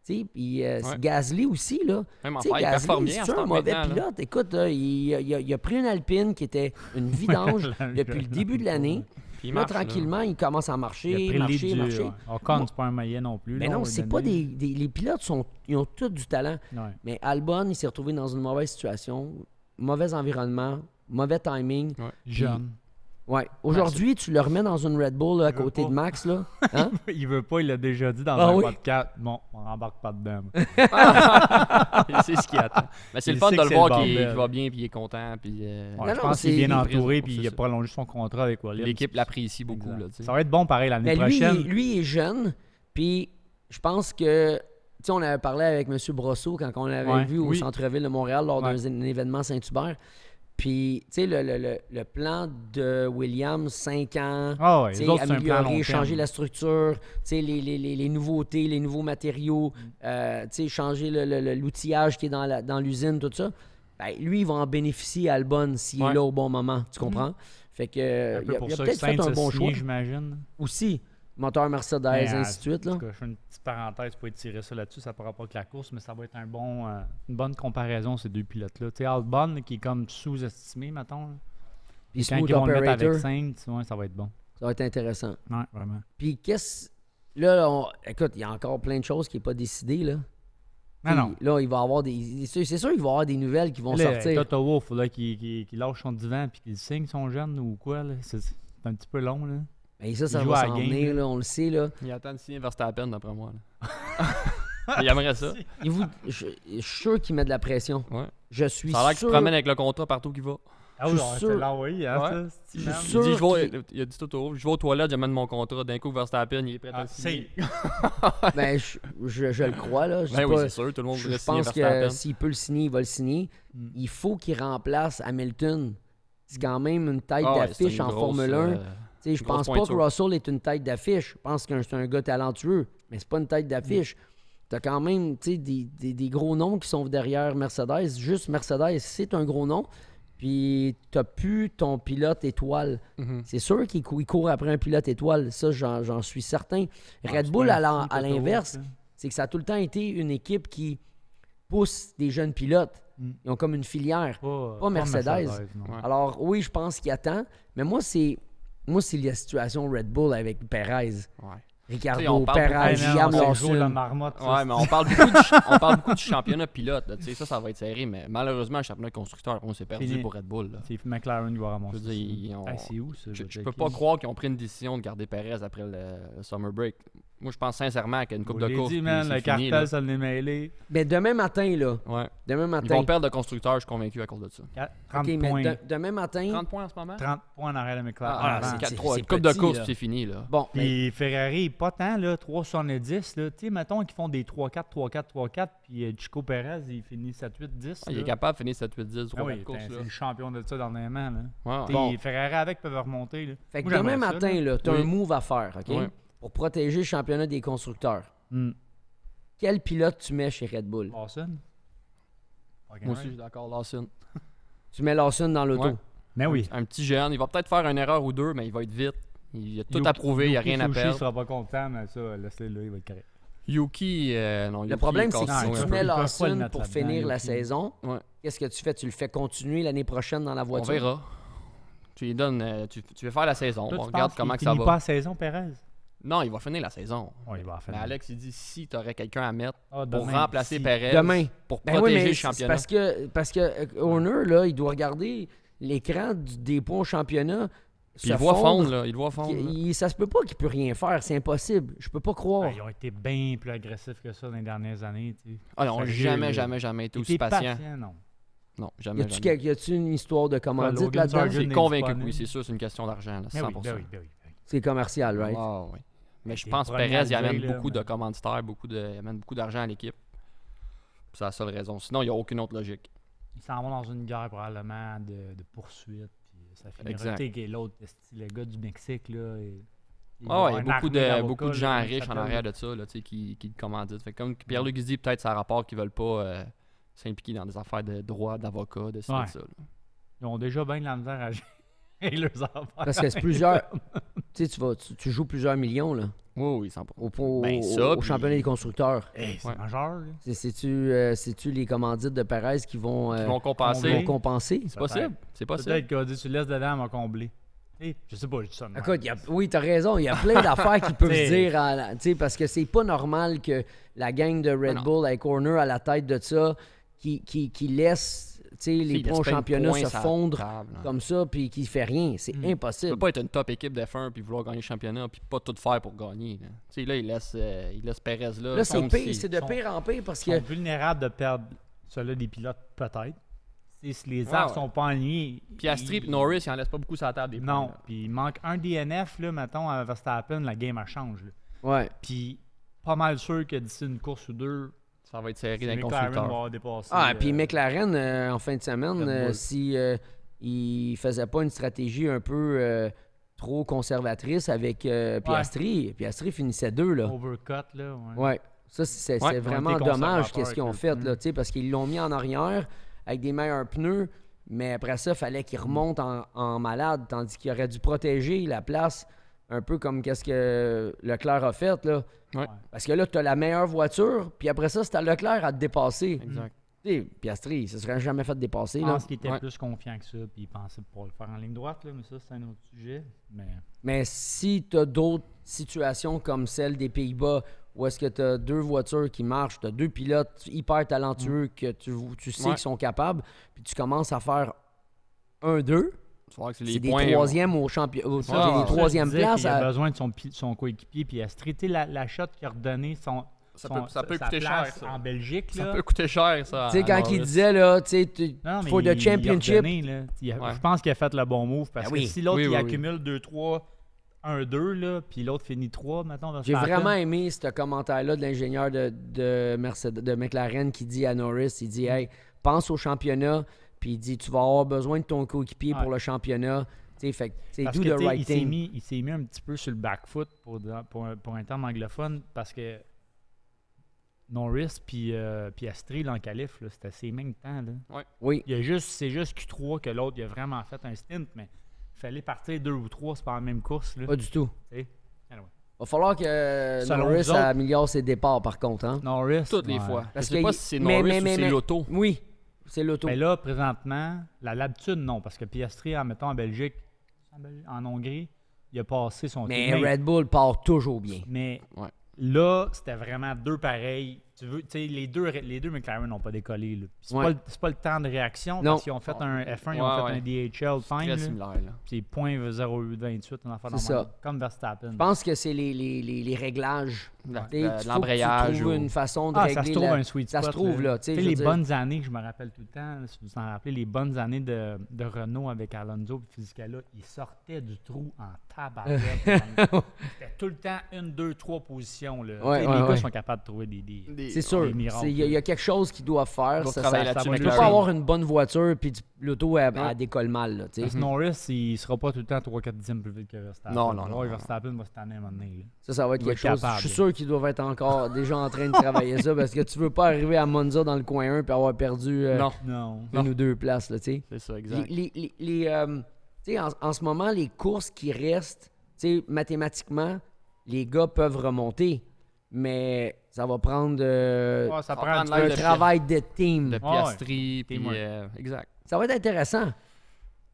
Puis c'est Gasly aussi, là. Même en T'sais, fait, il Gasly, performe bien en c'est ce un temps mauvais maintenant, là. pilote. Écoute, il a pris une Alpine qui était une vidange depuis le début de l'année. Puis il Là, marche, là. tranquillement, il commence à marcher, Il a pris le lead marcher. du Ocon, c'est pas un maillet non plus. Mais là, non, on va c'est le pas donner. les pilotes, ils ont tous du talent. Ouais. Mais Albon, il s'est retrouvé dans une mauvaise situation, mauvais environnement, mauvais timing. Jeune. Ouais. Aujourd'hui, tu le remets dans une Red Bull là, à Il veut côté pas. de Max. Là. Hein? Il veut pas, il l'a déjà dit dans Ah un oui? podcast. Bon, on rembarque pas dedans. Il sait ce qu'il attend. Mais c'est Il le fun sait de que le c'est voir le qu'il bordel. va bien puis il est content. Puis, Ouais, Non, je non, pense qu'il est c'est- bien il est entouré présent, puis c'est il a ça. prolongé son contrat avec Williams. l'équipe l'apprécie beaucoup. Exact. Là, tu sais. Ça va être bon pareil l'année Mais lui, prochaine. lui, il est jeune. Puis je pense que. Tu sais, on avait parlé avec M. Brosseau quand on l'avait Ouais, vu au oui. centre-ville de Montréal lors Ouais. d'un événement Saint-Hubert. Puis, tu sais, le plan de Williams, 5 ans, Ah ouais, tu les sais, autres, c'est un plan à long améliorer, changer terme. la structure, tu sais, les nouveautés, les nouveaux matériaux, tu sais, changer l'outillage qui est dans l'usine, tout ça. Ben, lui, il va en bénéficier à Albon s'il est Ouais. là au bon moment, tu comprends? Fait que, Un peu il a pour ça que peut-être fait Sainz un a bon signé, choix. j'imagine. Aussi, moteur Mercedes, Mais, ainsi de suite. En Là. tout cas, je fais une petite parenthèse pour étirer ça là-dessus, ça ne pourra pas avec la course, mais ça va être une bonne comparaison, ces deux pilotes-là. Tu sais, Albon, là, qui est comme sous-estimé, mettons. Là. Puis Et quand smooth ils vont le mettre avec operator, Sainz, ouais, ça va être bon. ça va être intéressant. Ouais, vraiment. Puis là, écoute, il y a encore plein de choses qui n'est pas décidé, là. Non, non. Puis là, il va y avoir c'est sûr qu'il va y avoir des nouvelles qui vont Là, sortir. Toto Wolff, il faudrait qu'il lâche son divan et qu'il signe son jeune ou quoi. Là. C'est un petit peu long. Là. Mais ça il joue va à la s'en game, venir, là. là, on le sait, là. Il attend de signer Verstappen, d'après moi. Là. Il aimerait ça. Je suis sûr qu'il met de la pression. Ouais. Je suis Ça a l'air qu'il se sûr. promène avec le contrat partout qu'il va. Ah Je oui, suis on sûr- va l'envoyer, hein, Ouais. ça, Je suis man. sûr Il a dit tout au haut. Je vais aux toilettes, j'amène mon contrat. D'un coup, Verstappen, il est prêt à Ah, le signer. Ben, je le crois, là. Je dis Ben oui, pas- c'est sûr, tout le monde je voudrait signer pense que Verstappen. s'il peut le signer, il va le signer. Mm. Il faut qu'il remplace Hamilton. C'est quand même une tête Ah ouais, d'affiche c'est une en grosse, Formule 1. Tu sais, je une grosse pense pas que pointure. Russell est une tête d'affiche. Je pense que c'est un gars talentueux, mais c'est pas une tête d'affiche. T'as quand même tu sais, des gros noms qui sont derrière Mercedes. Juste Mercedes, c'est un gros nom. Puis t'as plus ton pilote étoile. Mhm. C'est sûr qu'il court après un pilote étoile. Ça, j'en suis certain. Ah, Red c'est Bull, pas à un fou, Toto l'inverse, Wolff, là. c'est que ça a tout le temps été une équipe qui pousse des jeunes pilotes. Mm. Ils ont comme une filière. Pas Mercedes. non. Ouais. Alors, oui, je pense qu'il attend. Mais moi, c'est la situation Red Bull avec Perez. Ouais. Ricardo, Tu sais, on parle Perez, Hey, man, Liam c'est le jour de la Lawson. marmotte. ça, Ouais, mais on parle beaucoup du championnat pilote. Là. Tu sais, ça va être serré, mais malheuusement, le championnat constructeur, on s'est perdu Fini. pour Red Bull. Là. c'est McLaren qui va Je ramasser veux dire, ils ont- ça. Hey, c'est où, ça? Je peux pas croire qu'ils ont pris une décision de garder Perez après le summer break. Moi, je pense sincèrement qu'une coupe de course, dit, puis man, c'est le fini, cartel, ça l'est mêlé. Mais demain matin, là. là. Ouais. Demain Ils matin. vont perdre de constructeur, je suis convaincu à cause de ça. 30 OK, mais points. demain matin. 30 points en ce moment? 30 points en arrière de McLaren. Ah, avant. c'est 4-3. c'est Une coupe de petit, course, là. puis c'est fini. Là. Bon, mais Puis Ferrari, pas tant, là, 370. Là. Tu sais, mettons qu'ils font des 3-4, 3-4, 3-4, puis Chico Perez, il finit 7-8, 10. Ah, il est là. capable de finir 7-8-10, 3 Ah oui, courses. c'est Là. le champion de ça dernièrement. Là. Ouais, T'sais, bon. Ferrari avec peuvent remonter. Là. fait que Moi, demain j'aimerais ça, matin, là, tu as Oui. un move à faire, OK? Ouais. Pour protéger le championnat des constructeurs. Hmm. Quel pilote tu mets chez Red Bull? Lawson? Moi aussi, je suis d'accord, Lawson. Tu mets Lawson dans l'auto. Ouais. Mais oui. Un petit jeune, il va peut-être faire une erreur ou deux, mais il va être vite. Il a tout à prouver, il n'y a rien à Sushi perdre. sera pas content, mais ça, laisse-le là, il va être correct. Yuki, non, Le Yuki, problème, il c'est casse que si non, tout tu un ils peu. mets peuvent pas le Lawson mettre pour là-dedans, finir la Yuki. saison, Ouais. qu'est-ce que tu fais? Tu le fais continuer l'année prochaine dans la On voiture? verra. Tu lui donnes, tu veux faire la saison, Toi, on tu regarde penses comment qu'il que ça finit va. pas la saison, Perez? Non, il va finir la saison. Oui, il va faire. Mais Alex, il dit si tu aurais quelqu'un à mettre Ah, pour demain, remplacer si. Perez, Demain. pour Ben oui, protéger mais le c'est championnat. parce que Horner, là, il doit regarder l'écran des points au championnat. Puis il voit fondre, là. Il voit fondre. là. Ça se peut pas qu'il peut rien faire. C'est impossible. Je peux pas croire. Ah, ils ont été bien plus agressifs que ça dans les dernières années. Tu sais. Ah non, Sérieux, jamais été Ils aussi étaient patient. patients, non. Non, Y jamais. a-tu jamais. y a-tu une histoire de commandite Logan là-dedans? Sargent Je suis est convaincu que disponible. oui, c'est sûr, c'est une question d'argent, là, Ben 100%. oui, ben oui, ben oui, ben oui. C'est commercial, right? Ah oui. Mais je T'es pense le que premier Perez, à il le amène dire, là, beaucoup de mais- commanditaires, il amène beaucoup d'argent à l'équipe. Puis c'est la seule raison. Sinon, il n'y a aucune autre logique. Ils s'en vont dans une guerre probablement de poursuite. Puis ça finira. Exact. Tu sais, que l'autre, le gars du Mexique, là. Il y a beaucoup de gens riches en arrière de ça là, qui le commanditent. Fait que comme Pierre-Luc dit, peut-être ça a rapport qu'ils veulent pas s'impliquer dans des affaires de droit, d'avocat, de ça. Là. Ils ont déjà bien de la misère à gérer leurs affaires. Parce que c'est plusieurs. Tu sais, tu joues plusieurs millions, là. Oui, 100%. Au championnat des constructeurs. C'est majeur. Là. C'est-tu les commandites de Perez qui vont compenser. compenser? C'est possible. C'est possible. Peut-être qu'il va dire tu laisses dedans, elle va combler. Je sais pas, je dis ça. Écoute, oui, t'as raison. Il y a plein d'affaires qui peuvent se dire, parce que c'est pas normal que la gang de Red Bull avec Horner à la tête de ça, qui laisse les points au championnat se fondre comme ça, puis qui fait rien. C'est impossible. Tu peux pas être une top équipe d'F1 puis vouloir gagner le championnat puis pas tout faire pour gagner. Là, il laisse Perez là. Là, c'est pire, c'est de pire en pire parce Ils que. sont vulnérables de perdre ceux-là des pilotes, peut-être. Si les arbres sont pas alignés. Piastri et Norris, ils en laissent pas beaucoup sur la table des points. Non, puis il manque un DNF, là, mettons, à Verstappen, la game elle change. Là. Ouais. Puis pas mal sûr que d'ici une course ou deux, ça va être serré dans les McLaren constructeurs. va dépasser. Puis McLaren, en fin de semaine, si il faisait pas une stratégie un peu trop conservatrice avec Piastri, Piastri finissait 2, là. Overcut, là. Ouais. Ça, c'est vraiment dommage qu'est-ce qu'ils ont fait, là, parce qu'ils l'ont mis en arrière avec des meilleurs pneus, mais après ça, il fallait qu'il remonte en malade, tandis qu'il aurait dû protéger la place, un peu comme qu'est-ce que Leclerc a fait, là. Ouais. Parce que là, tu as la meilleure voiture, puis après ça, c'est à Leclerc à te dépasser. Exact. Piastri, il se serait jamais fait dépasser. Je là. pense qu'il était plus confiant que ça, puis il pensait pouvoir le faire en ligne droite, là, mais ça, c'est un autre sujet. Mais si tu as d'autres situations comme celle des Pays-Bas, où est-ce que tu as 2 voitures qui marchent, tu as 2 pilotes hyper talentueux que tu sais qu'ils sont capables, puis tu commences à faire 1-2, c'est des troisièmes au championnat, des troisièmes places. Il a besoin de son coéquipier, puis Piastri. Tu sais, la shot qu'il a redonné ça peut coûter cher, ça. En Belgique, ça peut coûter cher, ça. Tu sais, quand il disait, là, tu sais, for the championship. Je pense qu'il a fait le bon move, parce que si l'autre, il accumule 2-3, 1-2, là, puis l'autre finit 3, mettons. J'ai vraiment aimé ce commentaire-là de l'ingénieur de McLaren qui dit à Norris, il dit, hey, pense au championnat, puis il dit, tu vas avoir besoin de ton coéquipier pour le championnat. Fait que c'est do the right thing. Il s'est mis un petit peu sur le back foot pour un terme anglophone, parce que Norris puis Piastri en qualif, là, c'était ces mêmes temps. Là. Ouais. Oui. C'est juste Q3 que l'autre il a vraiment fait un stint, mais il fallait partir 2 ou 3, c'est pas la même course. Là. Pas du tout. Anyway. Va falloir que Norris améliore ses départs, par contre. Hein? Norris, toutes les fois. Parce je sais pas si c'est Norris ou c'est l'auto. Oui, c'est l'auto. Mais là, présentement, l'habitude, non, parce que Piastri, en Belgique, en Hongrie, il a passé son Mais Red Bull part toujours bien. Mais là, c'était vraiment 2 pareils. Tu sais, les deux McLaren n'ont pas décollé. Là. C'est pas le temps de réaction parce qu'ils ont fait un F1, ils ont fait un DHL fine. Très similaire. Là. Puis 0.0828, on a fait ça. Comme Verstappen. Je pense que c'est les réglages. L'embrayage. Tu trouves une façon de régler. Ça se trouve un sweet spot. Ça se trouve là. Tu sais, les bonnes années, je me rappelle tout le temps, si vous vous en rappelez, les bonnes années de Renault avec Alonso et Fisichella, ils sortaient du trou en tabarouette. C'était tout le temps 1, 2, 3 positions. Là. Les gars sont capables de trouver des c'est sûr. Il y a quelque chose qu'ils doivent faire. Tu ne peux pas avoir une bonne voiture puis l'auto elle décolle mal. Là, parce que Norris, il ne sera pas tout le temps 3-4 dixièmes plus vite que Verstappen. Non. Verstappen va se tanner à un moment donné. Ça va être quelque chose. Je suis sûr qu'ils doivent être encore déjà en train de travailler ça parce que tu veux pas arriver à Monza dans le coin 1 puis avoir perdu une ou 2 places. Là, c'est ça, exact. En ce moment, les courses qui restent, mathématiquement, les gars peuvent remonter. Mais ça va prendre un travail de team. De Piastri, exact. Ça va être intéressant.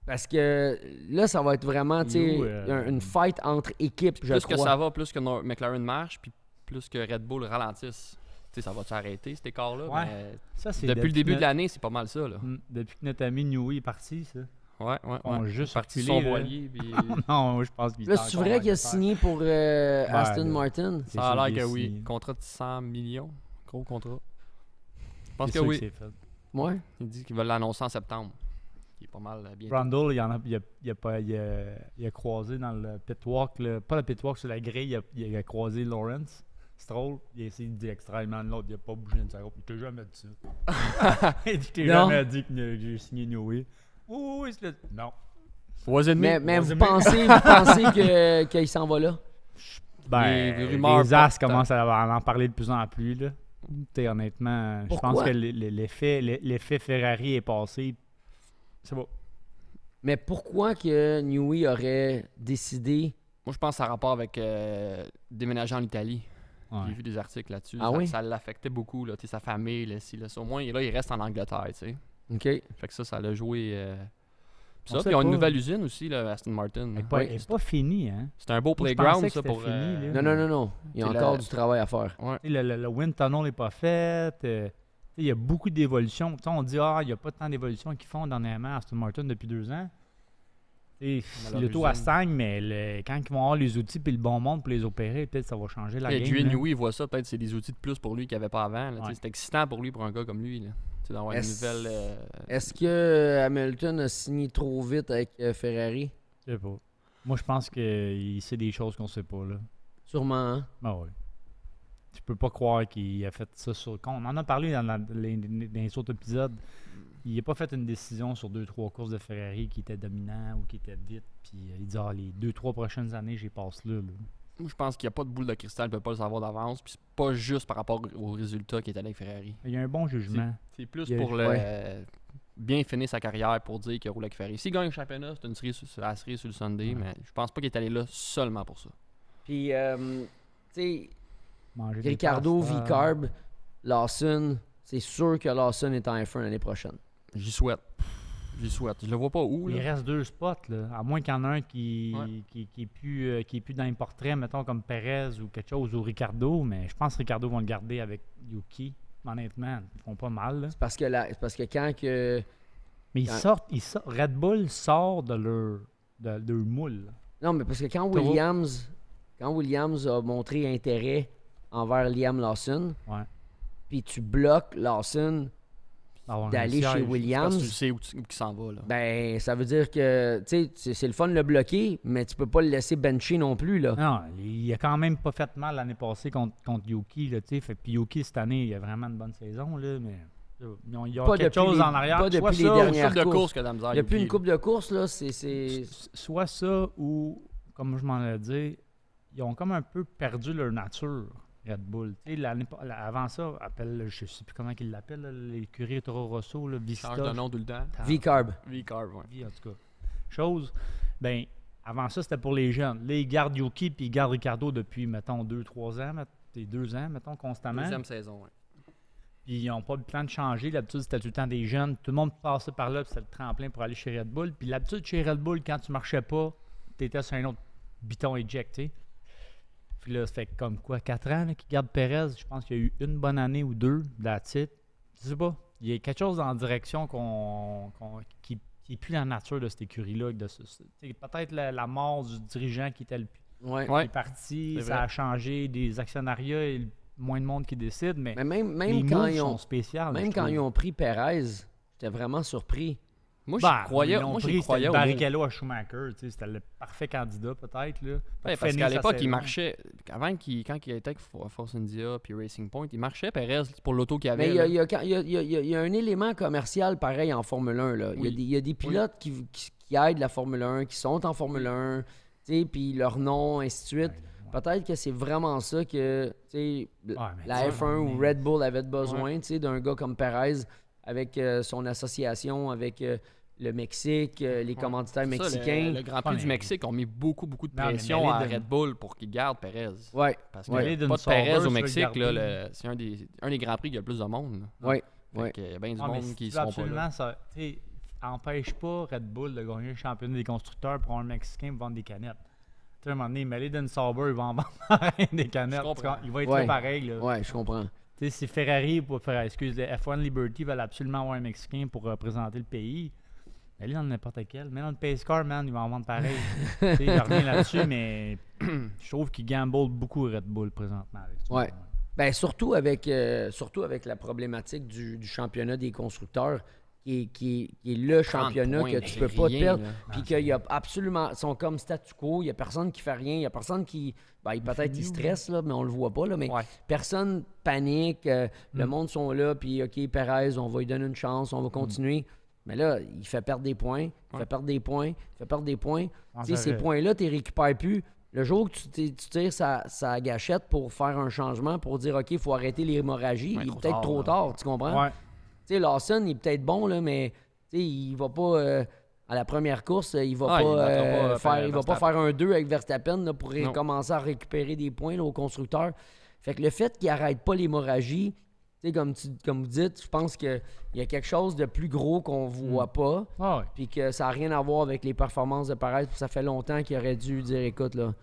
Parce que là, ça va être vraiment une fight entre équipes, je plus crois. Que ça va, plus que McLaren marche, puis plus que Red Bull ralentisse. Ça va s'arrêter, cet écart-là. Ouais. Mais ça, depuis le début de l'année, c'est pas mal ça. Là. Depuis que notre ami Newey est parti, ça. Ouais. Juste parti son voilier. Puis... non, je pense qu'il là, c'est vrai qu'il a signé pour Aston Martin? Ça a l'air que oui. Contrat de 100 millions. Gros contrat. Je pense que oui. Ouais. Il dit qu'il va l'annoncer en septembre. Il est pas mal bien. Brundle, il a croisé dans le pitwalk. Pas le pitwalk, sur la grille. Il a croisé Lawrence Stroll. Il a essayé de dire extrêmement de l'autre. Il n'a pas bougé une seconde. Il t'a jamais dit ça. Il dit, je t'ai jamais dit que j'ai signé Newey. Oui, c'est le... Non. 3,5. Mais vous 3,5. pensez qu'il s'en va là? Ben, les rumeurs les As partent. commencent à en parler de plus en plus. Là. T'sais, honnêtement, je Pourquoi? pense que l'effet Ferrari est passé. C'est bon. Mais pourquoi que Newey aurait décidé... Moi, je pense que ça a rapport avec déménager en Italie. Ouais. J'ai vu des articles là-dessus. Ah ça, oui? ça l'affectait beaucoup, là, sa famille, là, ci, là, ça. Au moins, là, il reste en Angleterre, tu sais. OK. Fait que ça l'a joué. On Ça, sait puis ils ont une pas. nouvelle usine aussi, là, Aston Martin. Elle là. n'est pas, Oui. elle est pas finie, hein? C'est un beau Moi, je playground, pensais que ça, c'était pour. fini, là. Non. Il y a C'est encore la- du travail à faire. Ouais. T'sais, le wind tunnel n'est pas fait. Il y a beaucoup d'évolutions. T'sais, on dit il n'y a pas tant d'évolutions qu'ils font dernièrement à Aston Martin depuis 2 ans. Dans leur L'auto à usine. stagne, mais quand ils vont avoir les outils et le bon monde pour les opérer, peut-être ça va changer la Et game. Adrian là. Newey, il voit ça, peut-être c'est des outils de plus pour lui qu'il n'y avait pas avant. Là, tu sais, Ouais. c'est excitant pour lui, pour un gars comme lui. Là. Tu sais, d'avoir une Est-ce- nouvelle. Est-ce que Hamilton a signé trop vite avec Ferrari? Je sais pas. Moi, je pense qu'il sait des choses qu'on sait pas, là. Sûrement, hein? Ben ouais. Tu peux pas croire qu'il a fait ça sur... On en a parlé dans les autres épisodes. Il n'a pas fait une décision sur 2-3 courses de Ferrari qui étaient dominants ou qui étaient vite. Puis il dit, les 2-3 prochaines années, j'y passe là. Moi, je pense qu'il n'y a pas de boule de cristal, il ne peut pas le savoir d'avance. Puis c'est pas juste par rapport aux résultats qui est allé avec Ferrari. Il y a un bon jugement. C'est plus Il y a- pour bien finir sa carrière pour dire qu'il roule avec Ferrari. S'il gagne le championnat, c'est une série sur le Sunday, Ouais. mais je pense pas qu'il est allé là seulement pour ça. Puis, tu sais, Manger des Ricardo, pastas. V-Carb, Lawson, c'est sûr que Lawson est en F1 l'année prochaine. J'y souhaite. Je le vois pas où. Il Là. reste 2 spots, là. À moins qu'il y en a un qui, Ouais. qui est plus dans les portraits, mettons comme Perez ou quelque chose, ou Ricardo. Mais je pense que Ricardo vont le garder avec Yuki. Honnêtement, ils font pas mal, là. C'est parce que quand que... Mais Ouais. Red Bull sort de leur moule. Là. Non, mais parce que quand Toro. Williams a montré intérêt envers Liam Lawson, Ouais. puis tu bloques Lawson D'avoir un d'aller siège. chez Parce que tu Williams, sais où il s'en va. Là. ben ça veut dire que tu sais c'est le fun de le bloquer, mais tu peux pas le laisser bencher non plus là. Non, il a quand même pas fait mal l'année passée contre Yuki. Là, puis Yuki, cette année, il a vraiment une bonne saison. Là, mais il y a Pas quelque depuis chose les- en arrière. pas Soit depuis les ça, dernières Coupe de courses. course que Damzar. Depuis une coupe de course là, c'est soit ça ou, comme je m'en ai dit, ils ont comme un peu perdu leur nature, Red Bull. Tu sais, avant ça, je sais plus comment ils l'appellent, là, l'écurie Toro Rosso, là, Vista. Change de nom tout le temps. V-Carb. V-Carb, ouais. Vie, en tout cas. Chose, ben, avant ça, c'était pour les jeunes. Là, ils gardent Yuki puis ils gardent Ricardo depuis, mettons, 2-3 ans, 2 ans, mettons, constamment. Deuxième saison, ouais. Puis ils n'ont pas le plan de changer. L'habitude, c'était tout le temps des jeunes. Tout le monde passait par là, puis c'était le tremplin pour aller chez Red Bull. Puis l'habitude chez Red Bull, quand tu marchais pas, tu étais sur un autre biton éjecté. Puis là, ça fait comme quoi, 4 ans là, qu'ils gardent Perez. Je pense qu'il y a eu une bonne année ou 2, that's it. Je sais pas. Il y a quelque chose en direction qui n'est plus la nature de cette écurie-là. Peut-être la mort du dirigeant qui était le Ouais. Ouais. est parti, c'est ça vrai. a changé des actionnariats et moins de monde qui décide, mais Mais même les quand moves ils sont ont spéciales. même je quand trouve. ils ont pris Perez, j'étais vraiment surpris. Moi, Ben, j'y croyais. ils l'ont Moi, pris, j'y c'était croyais le au Barrichello à Schumacher, tu sais, c'était le parfait candidat peut-être. Là, pour Ouais, parce finir qu'à sa l'époque, il saison. marchait. Quand il était avec Force India puis Racing Point, il marchait Perez pour l'auto qu'il avait. Mais là. il y a un élément commercial pareil en Formule 1. Là. Oui. Il y a des pilotes qui aident la Formule 1, qui sont en Formule 1, tu sais, puis leur nom, ainsi de suite. Ouais. Peut-être que c'est vraiment ça que tu sais, Ouais, mais la ça, F1 ou mais- Red Bull avait besoin tu sais, d'un gars comme Perez avec son association avec le Mexique, les commanditaires C'est ça, mexicains. le Grand Prix Ouais, du mais- Mexique ont mis beaucoup de Non, mais pression à Maiden- Red Bull pour qu'il garde Perez. Ouais, Parce que Ouais. Maiden pas de Sauber, Perez tu au veux Mexique, le là, garder. c'est un des Grands Prix qui a le plus de monde. là. ouais, Fait ouais. que il y a bien du Ah, mais monde si qui tu seront veux pas là. absolument ça, tu sais, empêche pas Red Bull de gagner le championnat des constructeurs pour un Mexicain pour vendre des canettes. Tu sais, à un moment donné, Maiden Sauber, il va en vendre des canettes. Je comprends. Il va être Ouais. là pareil. Là. Ouais, je comprends. Tu sais, si Ferrari ou les F1 Liberty veulent absolument avoir un Mexicain pour représenter le pays, allez dans n'importe quel. Mais dans le Pace Car, man, ils vont en vendre pareil. Tu sais, je reviens là-dessus, mais je trouve qu'ils gamble beaucoup Red Bull présentement. Avec ça. Ouais. Ben, surtout avec la problématique du championnat des constructeurs, qui est le 30 championnat points, que tu c'est peux pas te rien, perdre. là. Puis qu'il y a absolument. Ils sont comme statu quo, il n'y a personne qui fait rien, il n'y a personne qui. Ben, peut-être ils stressent, là, mais on le voit pas, là, mais Ouais. personne panique, le monde sont là, puis OK, Perez, on va lui donner une chance, on va continuer. Mais là, il fait perdre des points, il fait perdre des points, il fait perdre des points. Ah, Tu sais, ces points-là, tu les récupères plus. Le jour que tu tires sa gâchette pour faire un changement, pour dire, OK, il faut arrêter l'hémorragie, Ouais, il est trop peut-être tard, trop là. tard, tu comprends? Ouais. Tu sais, Lawson, il est peut-être bon, là, mais tu sais, il va pas... à la première course, il va il battra pas, il va pas faire un 2 avec Verstappen là, pour Non. commencer à récupérer des points là, au constructeur. Fait que le fait qu'il arrête pas l'hémorragie, tu sais, comme vous dites, je pense qu'il y a quelque chose de plus gros qu'on voit pas, Ah ouais. puis que ça n'a rien à voir avec les performances de Perez. Puis ça fait longtemps qu'il aurait dû dire, écoute, là,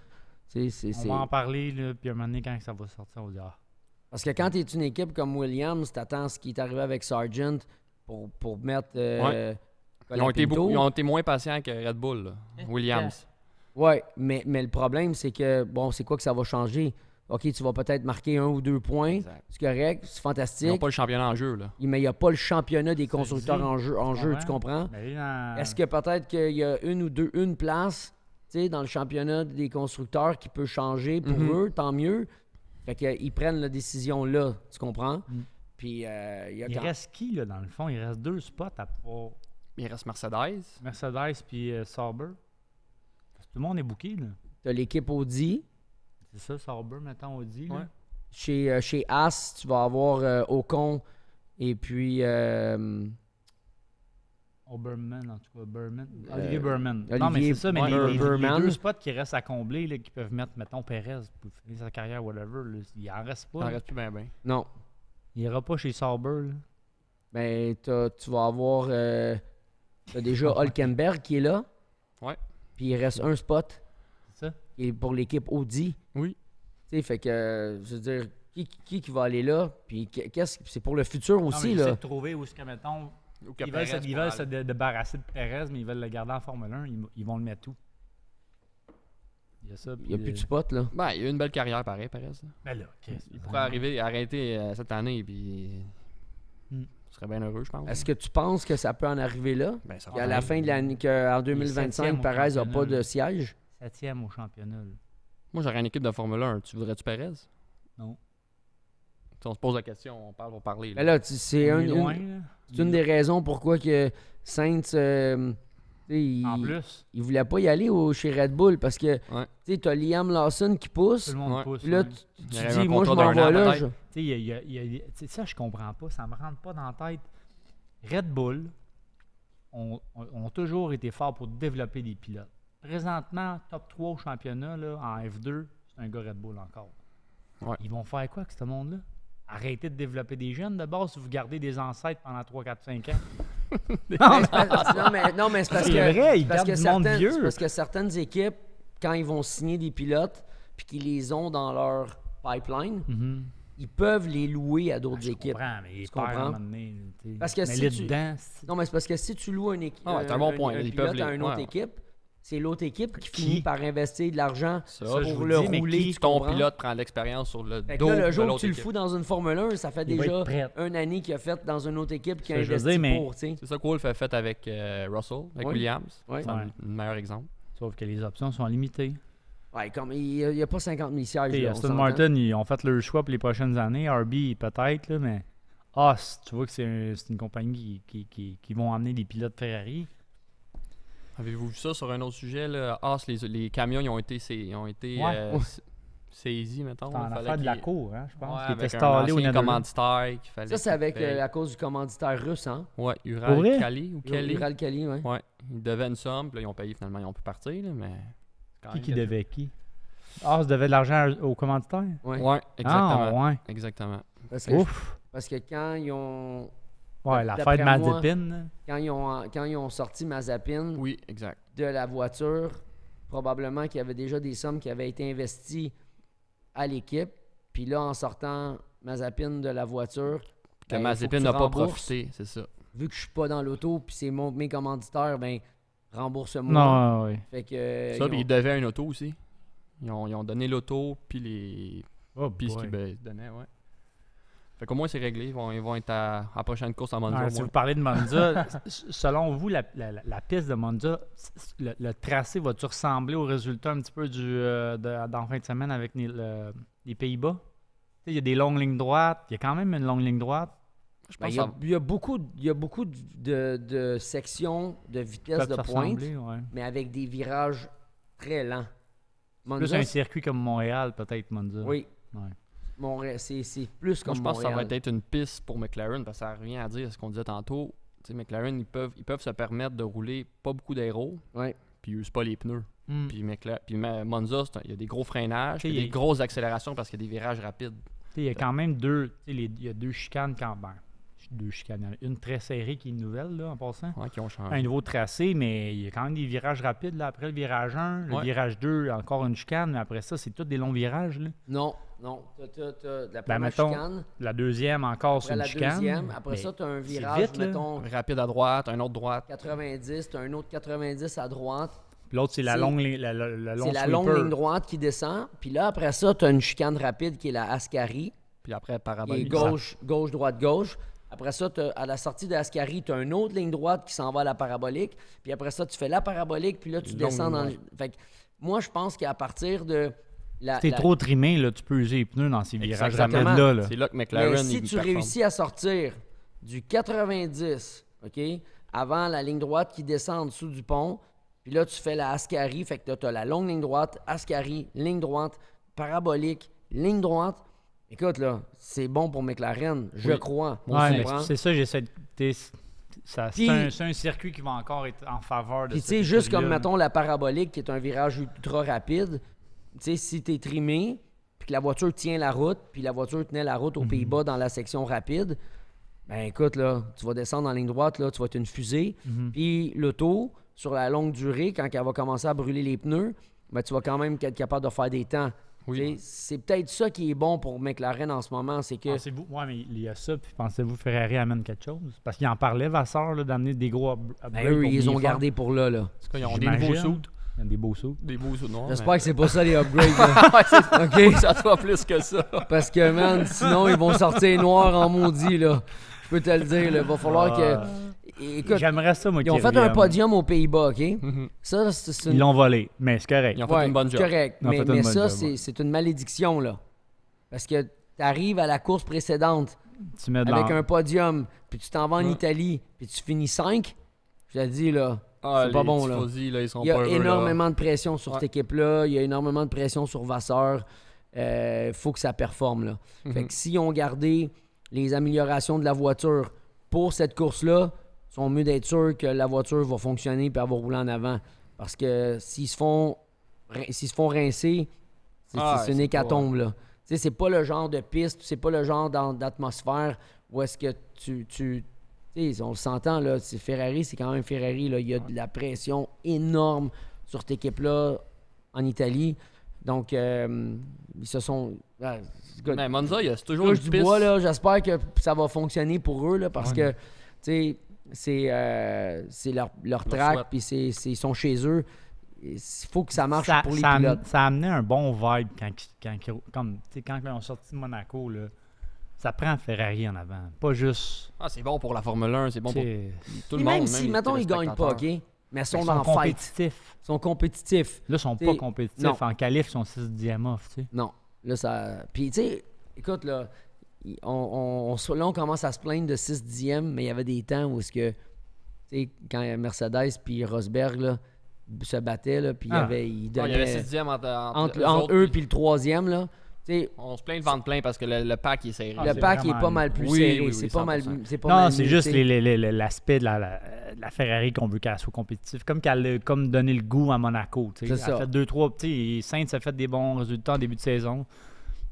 On va en parler, là, puis à un moment donné, quand ça va sortir, on va dire ah. Parce que quand tu es une équipe comme Williams, tu attends ce qui est arrivé avec Sargent pour mettre... Ils ont Colapinto. été moins patients que Red Bull, là. Williams. Oui, mais le problème, c'est que, bon, c'est quoi que ça va changer? OK, tu vas peut-être marquer 1 ou 2 points. Exact. C'est correct, c'est Ils fantastique. n'ont pas le championnat en jeu, là. Mais il n'y a pas le championnat des constructeurs dit. en jeu, tu comprends? Ben, là, Est-ce que peut-être qu'il y a une place, tu sais, dans le championnat des constructeurs qui peut changer pour eux, tant mieux. Fait qu'ils prennent la décision là, tu comprends? Puis il y a il reste qui, là, dans le fond? Il reste 2 spots à pouvoir. Il reste Mercedes. Mercedes puis Sauber. Parce que tout le monde est booké, là. t'as l'équipe Audi. C'est ça, Sauber, maintenant, Audi, là. Ouais. Chez As, tu vas avoir Ocon et puis... Oberman, en tout cas, Berman. Olivier Berman. Non, Olivier mais c'est ça, mais les Berman. 2 spots qui restent à combler, là, qui peuvent mettre, mettons, Perez pour finir sa carrière, whatever, là, il en reste Il pas. en là. reste plus bien. Non. Il ira pas chez Sauber, là. Ben, tu vas avoir... t'as déjà Hülkenberg qui est là. Ouais. Puis il reste un spot C'est ça? qui est pour l'équipe Audi. Oui. Tu sais, fait que, je veux dire, qui va aller là? Puis c'est pour le futur aussi, non, mais là. j'essaie de trouver où est-ce que, mettons, Ou que ils veulent, Perez ils veulent pourra se débarrasser de Perez, mais ils veulent le garder en Formule 1. Ils vont le mettre tout. Il y a ça. Il n'y a plus de spot, là. Ben, il a eu une belle carrière, pareil, Perez. Là. Ben là, qu'est-ce Il pourrait arriver, arrêter cette année, puis Hmm. il serait bien heureux, je pense. Est-ce que tu penses que ça peut en arriver là? Ben, ça Qu'à va la arriver. fin de l'année, qu'en septième 2025, au Perez n'a pas championnat, de là. siège? 7e au championnat. Là. Moi, j'aurais une équipe de Formule 1. Tu voudrais-tu Perez? Non. Si on se pose la question, on parle pour parler. Mais Là. là, c'est On est loin, une là. des raisons pourquoi que Sainz... En il plus, ne voulait pas y aller chez Red Bull parce que Ouais. tu as Liam Lawson qui pousse. tout le monde Ouais. pousse. Puis là, ouais. tu Il y aurait dis, un moi, je contrat m'en d'un vais an, là. peut-être. je- Tu sais, ça, je comprends pas. Ça me rentre pas dans la tête. Red Bull ont toujours été forts pour développer des pilotes. Présentement, top 3 au championnat, là, en F2, c'est un gars Red Bull encore. Ouais. Ils vont faire quoi avec ce monde-là? Arrêtez de développer des jeunes de base si vous gardez des ancêtres pendant 3, 4, 5 ans. Non, mais c'est parce C'est que... vrai, ils Parce gardent que, du monde vieux. c'est parce que certaines équipes, quand ils vont signer des pilotes, puis qu'ils les ont dans leur pipeline, Mhm. ils peuvent les louer à d'autres Je équipes. comprends, mais ils Tu perdent à un comprends? moment donné, tu sais. Parce que mais si là tu- dedans, Non, mais c'est parce que si tu loues une équipe, Ah ouais, c'est un bon point. Ils pilote peuvent à les- une autre ouais. équipe, c'est l'autre équipe qui Qui? finit par investir de l'argent Ça, Ça, je pour vous le dis, mais rouler. qui- tu ton comprends? pilote prend de l'expérience sur le Fait que dos là, le de jour que l'autre tu le équipe. fous dans une Formule 1, ça fait Il va déjà être prêt. une année qu'il a fait dans une autre équipe qui a Ça, je veux investi dire, mais- pour, tu sais. C'est ça qu'Wolf a fait avec Russell, avec Oui. Williams. Ouais. C'est Ouais. le meilleur exemple. sauf que les options sont limitées. Ouais, comme il n'y a pas 50 000 sièges. T'sais, là, on Aston s'entend. Martin, ils ont fait leur choix pour les prochaines années. RB, peut-être, là, mais Haas, tu vois que c'est une compagnie qui vont emmener des pilotes Ferrari. Avez-vous vu ça sur un autre sujet? Là? Haas, les camions, ils ont été Ouais. saisis, mettons. C'est en Il fallait affaire de la qu'ils- cour, hein, je pense. Ouais, qui était avec un installé au ancien Netherlands. commanditaire qu'il fallait Ça, c'est avec qu'ils payent. à cause du commanditaire russe, hein? Ouais, Pour Ural vrai? Kali ou Kelly. Ural Kali, ouais. Ouais, ils devaient une somme, puis là, ils ont payé finalement, ils ont pu partir, là, mais... c'est quand même Qui quelque devait qui? Haas devait de l'argent au commanditaire? Ouais. chose. Ouais, exactement. Ah, ouais. Exactement. Parce que quand ils ont Ouais, D'après l'affaire de moi- Mazepin. là. quand ils ont sorti Mazepin Oui, exact. de la voiture, probablement qu'il y avait déjà des sommes qui avaient été investies à l'équipe. Puis là, en sortant Mazepin de la voiture, Que ben, Mazepin faut n'a que tu pas rembourses. profité, c'est ça. Vu que je suis pas dans l'auto, puis c'est mes commanditaires, ben rembourse-moi. Non, ouais. Fait que Ça, ils puis ont- ils devaient une auto aussi. Ils ont donné l'auto, puis les... Oh, Puis ce boy. qu'ils donnaient, ouais. Fait qu'au moins, c'est réglé. Ils vont être à la prochaine course à Monza. Ouais, au si moins. vous parlez de Monza, selon vous, la piste de Monza, le tracé va-tu ressembler au résultat un petit peu dans fin de semaine avec les Pays-Bas? Tu sais, il y a des longues lignes droites. Il y a quand même une longue ligne droite. Je Ben, pense il y a beaucoup de sections de vitesse Peut-être de se pointe, ressembler, ouais. mais avec des virages très lents. Plus Monza, un circuit comme Montréal, peut-être, Monza. oui. Ouais. Montréal, c'est plus comme je pense que ça va Montréal. être une piste pour McLaren parce que ça revient à dire ce qu'on disait tantôt. Tu sais, McLaren, ils peuvent se permettre de rouler pas beaucoup d'aéro, Ouais. puis ils usent pas les pneus. Mm. Puis Monza, il y a des gros freinages, puis Il y a- des grosses accélérations parce qu'il y a des virages rapides. Il y a quand même il y a 2 chicanes quand même. 2 chicanes. Il y en a une très serrée qui est nouvelle, là, en passant. Ouais, qui ont changé. Un nouveau tracé, mais il y a quand même des virages rapides. Là. Après le virage 1, le Ouais. virage 2, encore une chicane, mais après ça, c'est tous des longs virages. Là. Non. T'as la Ben, première mettons, chicane, la deuxième, encore après sur une la chicane. deuxième, après mais ça, t'as un c'est virage, vite, là. mettons, Rapide à droite, un autre droite. 90, t'as un autre 90 à droite. Puis l'autre, c'est la c'est- longue, long C'est la sweeper. longue ligne droite qui descend. Puis là, après ça, t'as une chicane rapide qui est la Ascari, Puis après, qui est parabolique. gauche, droite, gauche. Après ça, à la sortie de Ascari, tu as une autre ligne droite qui s'en va à la parabolique. Puis après ça, tu fais la parabolique, puis là, tu Longue descends ligne dans droite. Fait que moi, je pense qu'à partir de... Si t'es trop trimé, là, tu peux user les pneus dans ces virages Exactement. rapides-là. Là. C'est là que Mais McLaren, si il tu performe. réussis à sortir du 90, OK, avant la ligne droite qui descend en dessous du pont, puis là, tu fais la Ascari, fait que tu as la longue ligne droite, Ascari, ligne droite, parabolique, ligne droite. Écoute, là, c'est bon pour McLaren, je Oui. crois. Ouais, mais comprends? c'est ça, j'essaie de. Puis- C'est un circuit qui va encore être en faveur de Puis, tu cette sais, juste comme, écurie-là. mettons, la parabolique, qui est un virage ultra rapide, tu sais, si t'es trimé, puis que la voiture tient la route, puis la voiture tenait la route aux Pays-Bas dans la section rapide, ben écoute, là, tu vas descendre en ligne droite, là, tu vas être une fusée. Puis l'auto, sur la longue durée, quand elle va commencer à brûler les pneus, ben tu vas quand même être capable de faire des temps. Oui. Tu sais, c'est peut-être ça qui est bon pour McLaren en ce moment, c'est que... Pensez-vous, ouais, mais il y a ça, puis pensez-vous Ferrari amène quelque chose? Parce qu'il en parlait, Vasseur, là, d'amener des gros upgrades. Ben, eux, pour ils les bien ont faire. gardés pour là, là. En tout cas, ils ont des nouveaux J'imagine. suits. Il y a des beaux sauts. Des beaux suits noirs. J'espère que c'est pas ça les upgrades, là. Ouais, c'est ça. OK? Ça soit plus que ça. Parce que, man, sinon, ils vont sortir noirs en maudit, là. Je peux te le dire, là. Va falloir que... Écoute, J'aimerais ça, moi, ils ont qu'ils fait un reviennent. podium aux Pays-Bas, OK? Mhm. Ça, c'est Ils l'ont volé, mais c'est correct. Ils ont fait une bonne c'est job. correct. Ils ont Mais, fait une mais bonne ça, job, ouais. c'est une malédiction, là. Parce que tu arrives à la course précédente Tu mets de avec l'en- un podium, puis tu t'en vas en Ouais. Italie, puis tu finis 5, je te dis, là, Ah, c'est pas les bon, là. tifosi, là, ils sont il y a pas heureux, là. énormément de pression sur Ouais. cette équipe-là. Il y a énormément de pression sur Vasseur. Faut que ça performe, là. Fait Mhm. que s'ils ont gardé les améliorations de la voiture pour cette course-là, ils sont mieux d'être sûrs que la voiture va fonctionner et elle va rouler en avant. Parce que s'ils se font rincer, Ah, c'est une c'est hécatombe, là. Tu sais, c'est pas le genre de piste, c'est pas le genre d'atmosphère où est-ce que tu sais, on le s'entend, là, c'est Ferrari, c'est quand même Ferrari, là. Il y a de la pression énorme sur cette équipe-là en Italie. Donc, ils se sont... ah, écoute, Mais Monza, il y a toujours touche une du piste. bois, là, j'espère que ça va fonctionner pour eux, là, parce Ouais. que, tu sais, c'est leur track, souhaite. puis ils sont chez eux. Il faut que ça marche ça, pour les ça, pilotes. ça a amené un bon vibe quand ils ont sorti de Monaco. Là, ça prend Ferrari en avant. Pas juste. Ah, c'est bon pour la Formule 1, c'est bon pour t'sais, tout le Et monde. même si, les mettons, ils gagnent pas, OK? téléspectateurs. Mais ils sont ils dans sont le fight. compétitifs. Ils sont compétitifs. Là, ils sont T'sais, pas compétitifs. non. En qualif, ils sont 6e off. Tu sais. Non. Là, ça... Puis, tu sais, écoute, là, là, on commence à se plaindre de 6 dixièmes, mais il y avait des temps où est-ce que, tu sais, quand Mercedes puis Rosberg, là, se battaient, là, puis Ah. ils Ah, il y avait donnaient... 6e entre eux puis le troisième, là, tu sais, On se plaint de vente plein parce que le pack il est serré. Ah, le c'est pack est vraiment- pas mal plus Oui, serré. oui, oui, c'est pas mal... 100%. C'est pas Non, mal c'est mieux, juste tu sais. l'aspect de la Ferrari qu'on veut qu'elle soit compétitive. Comme qu'elle a comme donné le goût à Monaco. Tu sais. C'est Elle a ça. fait 2-3. Sainz a fait des bons résultats en début de saison.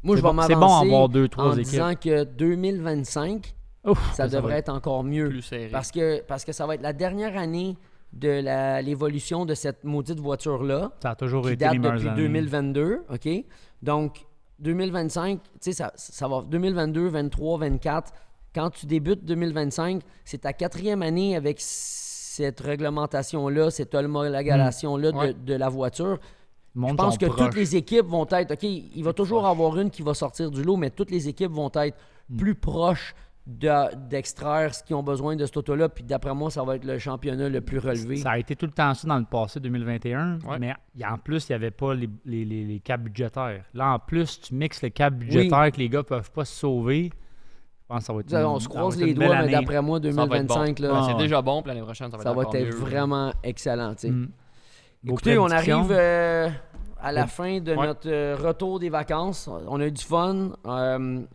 Moi, je C'est vais bon- c'est bon m'avancer avoir 2-3 en équipes. disant que 2025, Ouf, ça va devrait être encore mieux. Plus serré. Parce que ça va être la dernière année de l'évolution de cette maudite voiture-là, Ça a toujours qui été date les meilleures depuis années. 2022, OK? Donc, 2025, tu sais, ça va 2022, 23, 24. Quand tu débutes 2025, c'est ta 4e année avec cette réglementation-là, cette homologation-là Ouais. de la voiture. Le monde Je pense sont que proches. toutes les équipes vont être... OK, il va toujours avoir une qui va sortir du lot, mais toutes les équipes vont être plus proches d'extraire ce qu'ils ont besoin de cet auto-là. Puis d'après moi, ça va être le championnat le plus relevé. Ça a été tout le temps ça dans le passé 2021, Ouais. mais en plus, il n'y avait pas les caps budgétaires. Là, en plus, tu mixes le cap budgétaire que les gars ne peuvent pas se sauver. pense que ça va être On se ça va croise être les une belle doigts, mais année. d'après moi, Ça va être bon. 2025, là, Ouais, c'est ouais. déjà bon, puis l'année prochaine, ça va ça être va encore être mieux. vraiment excellent. Tu sais. Vos Écoutez, on prédictions? arrive à la fin de Ouais. notre retour des vacances. On a eu du fun.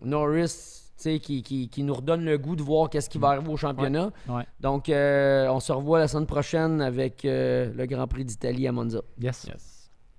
Norris, tu sais, qui nous redonne le goût de voir qu'est-ce qui va arriver au championnat. Ouais. Donc, on se revoit la semaine prochaine avec le Grand Prix d'Italie à Monza. Yes. Yes.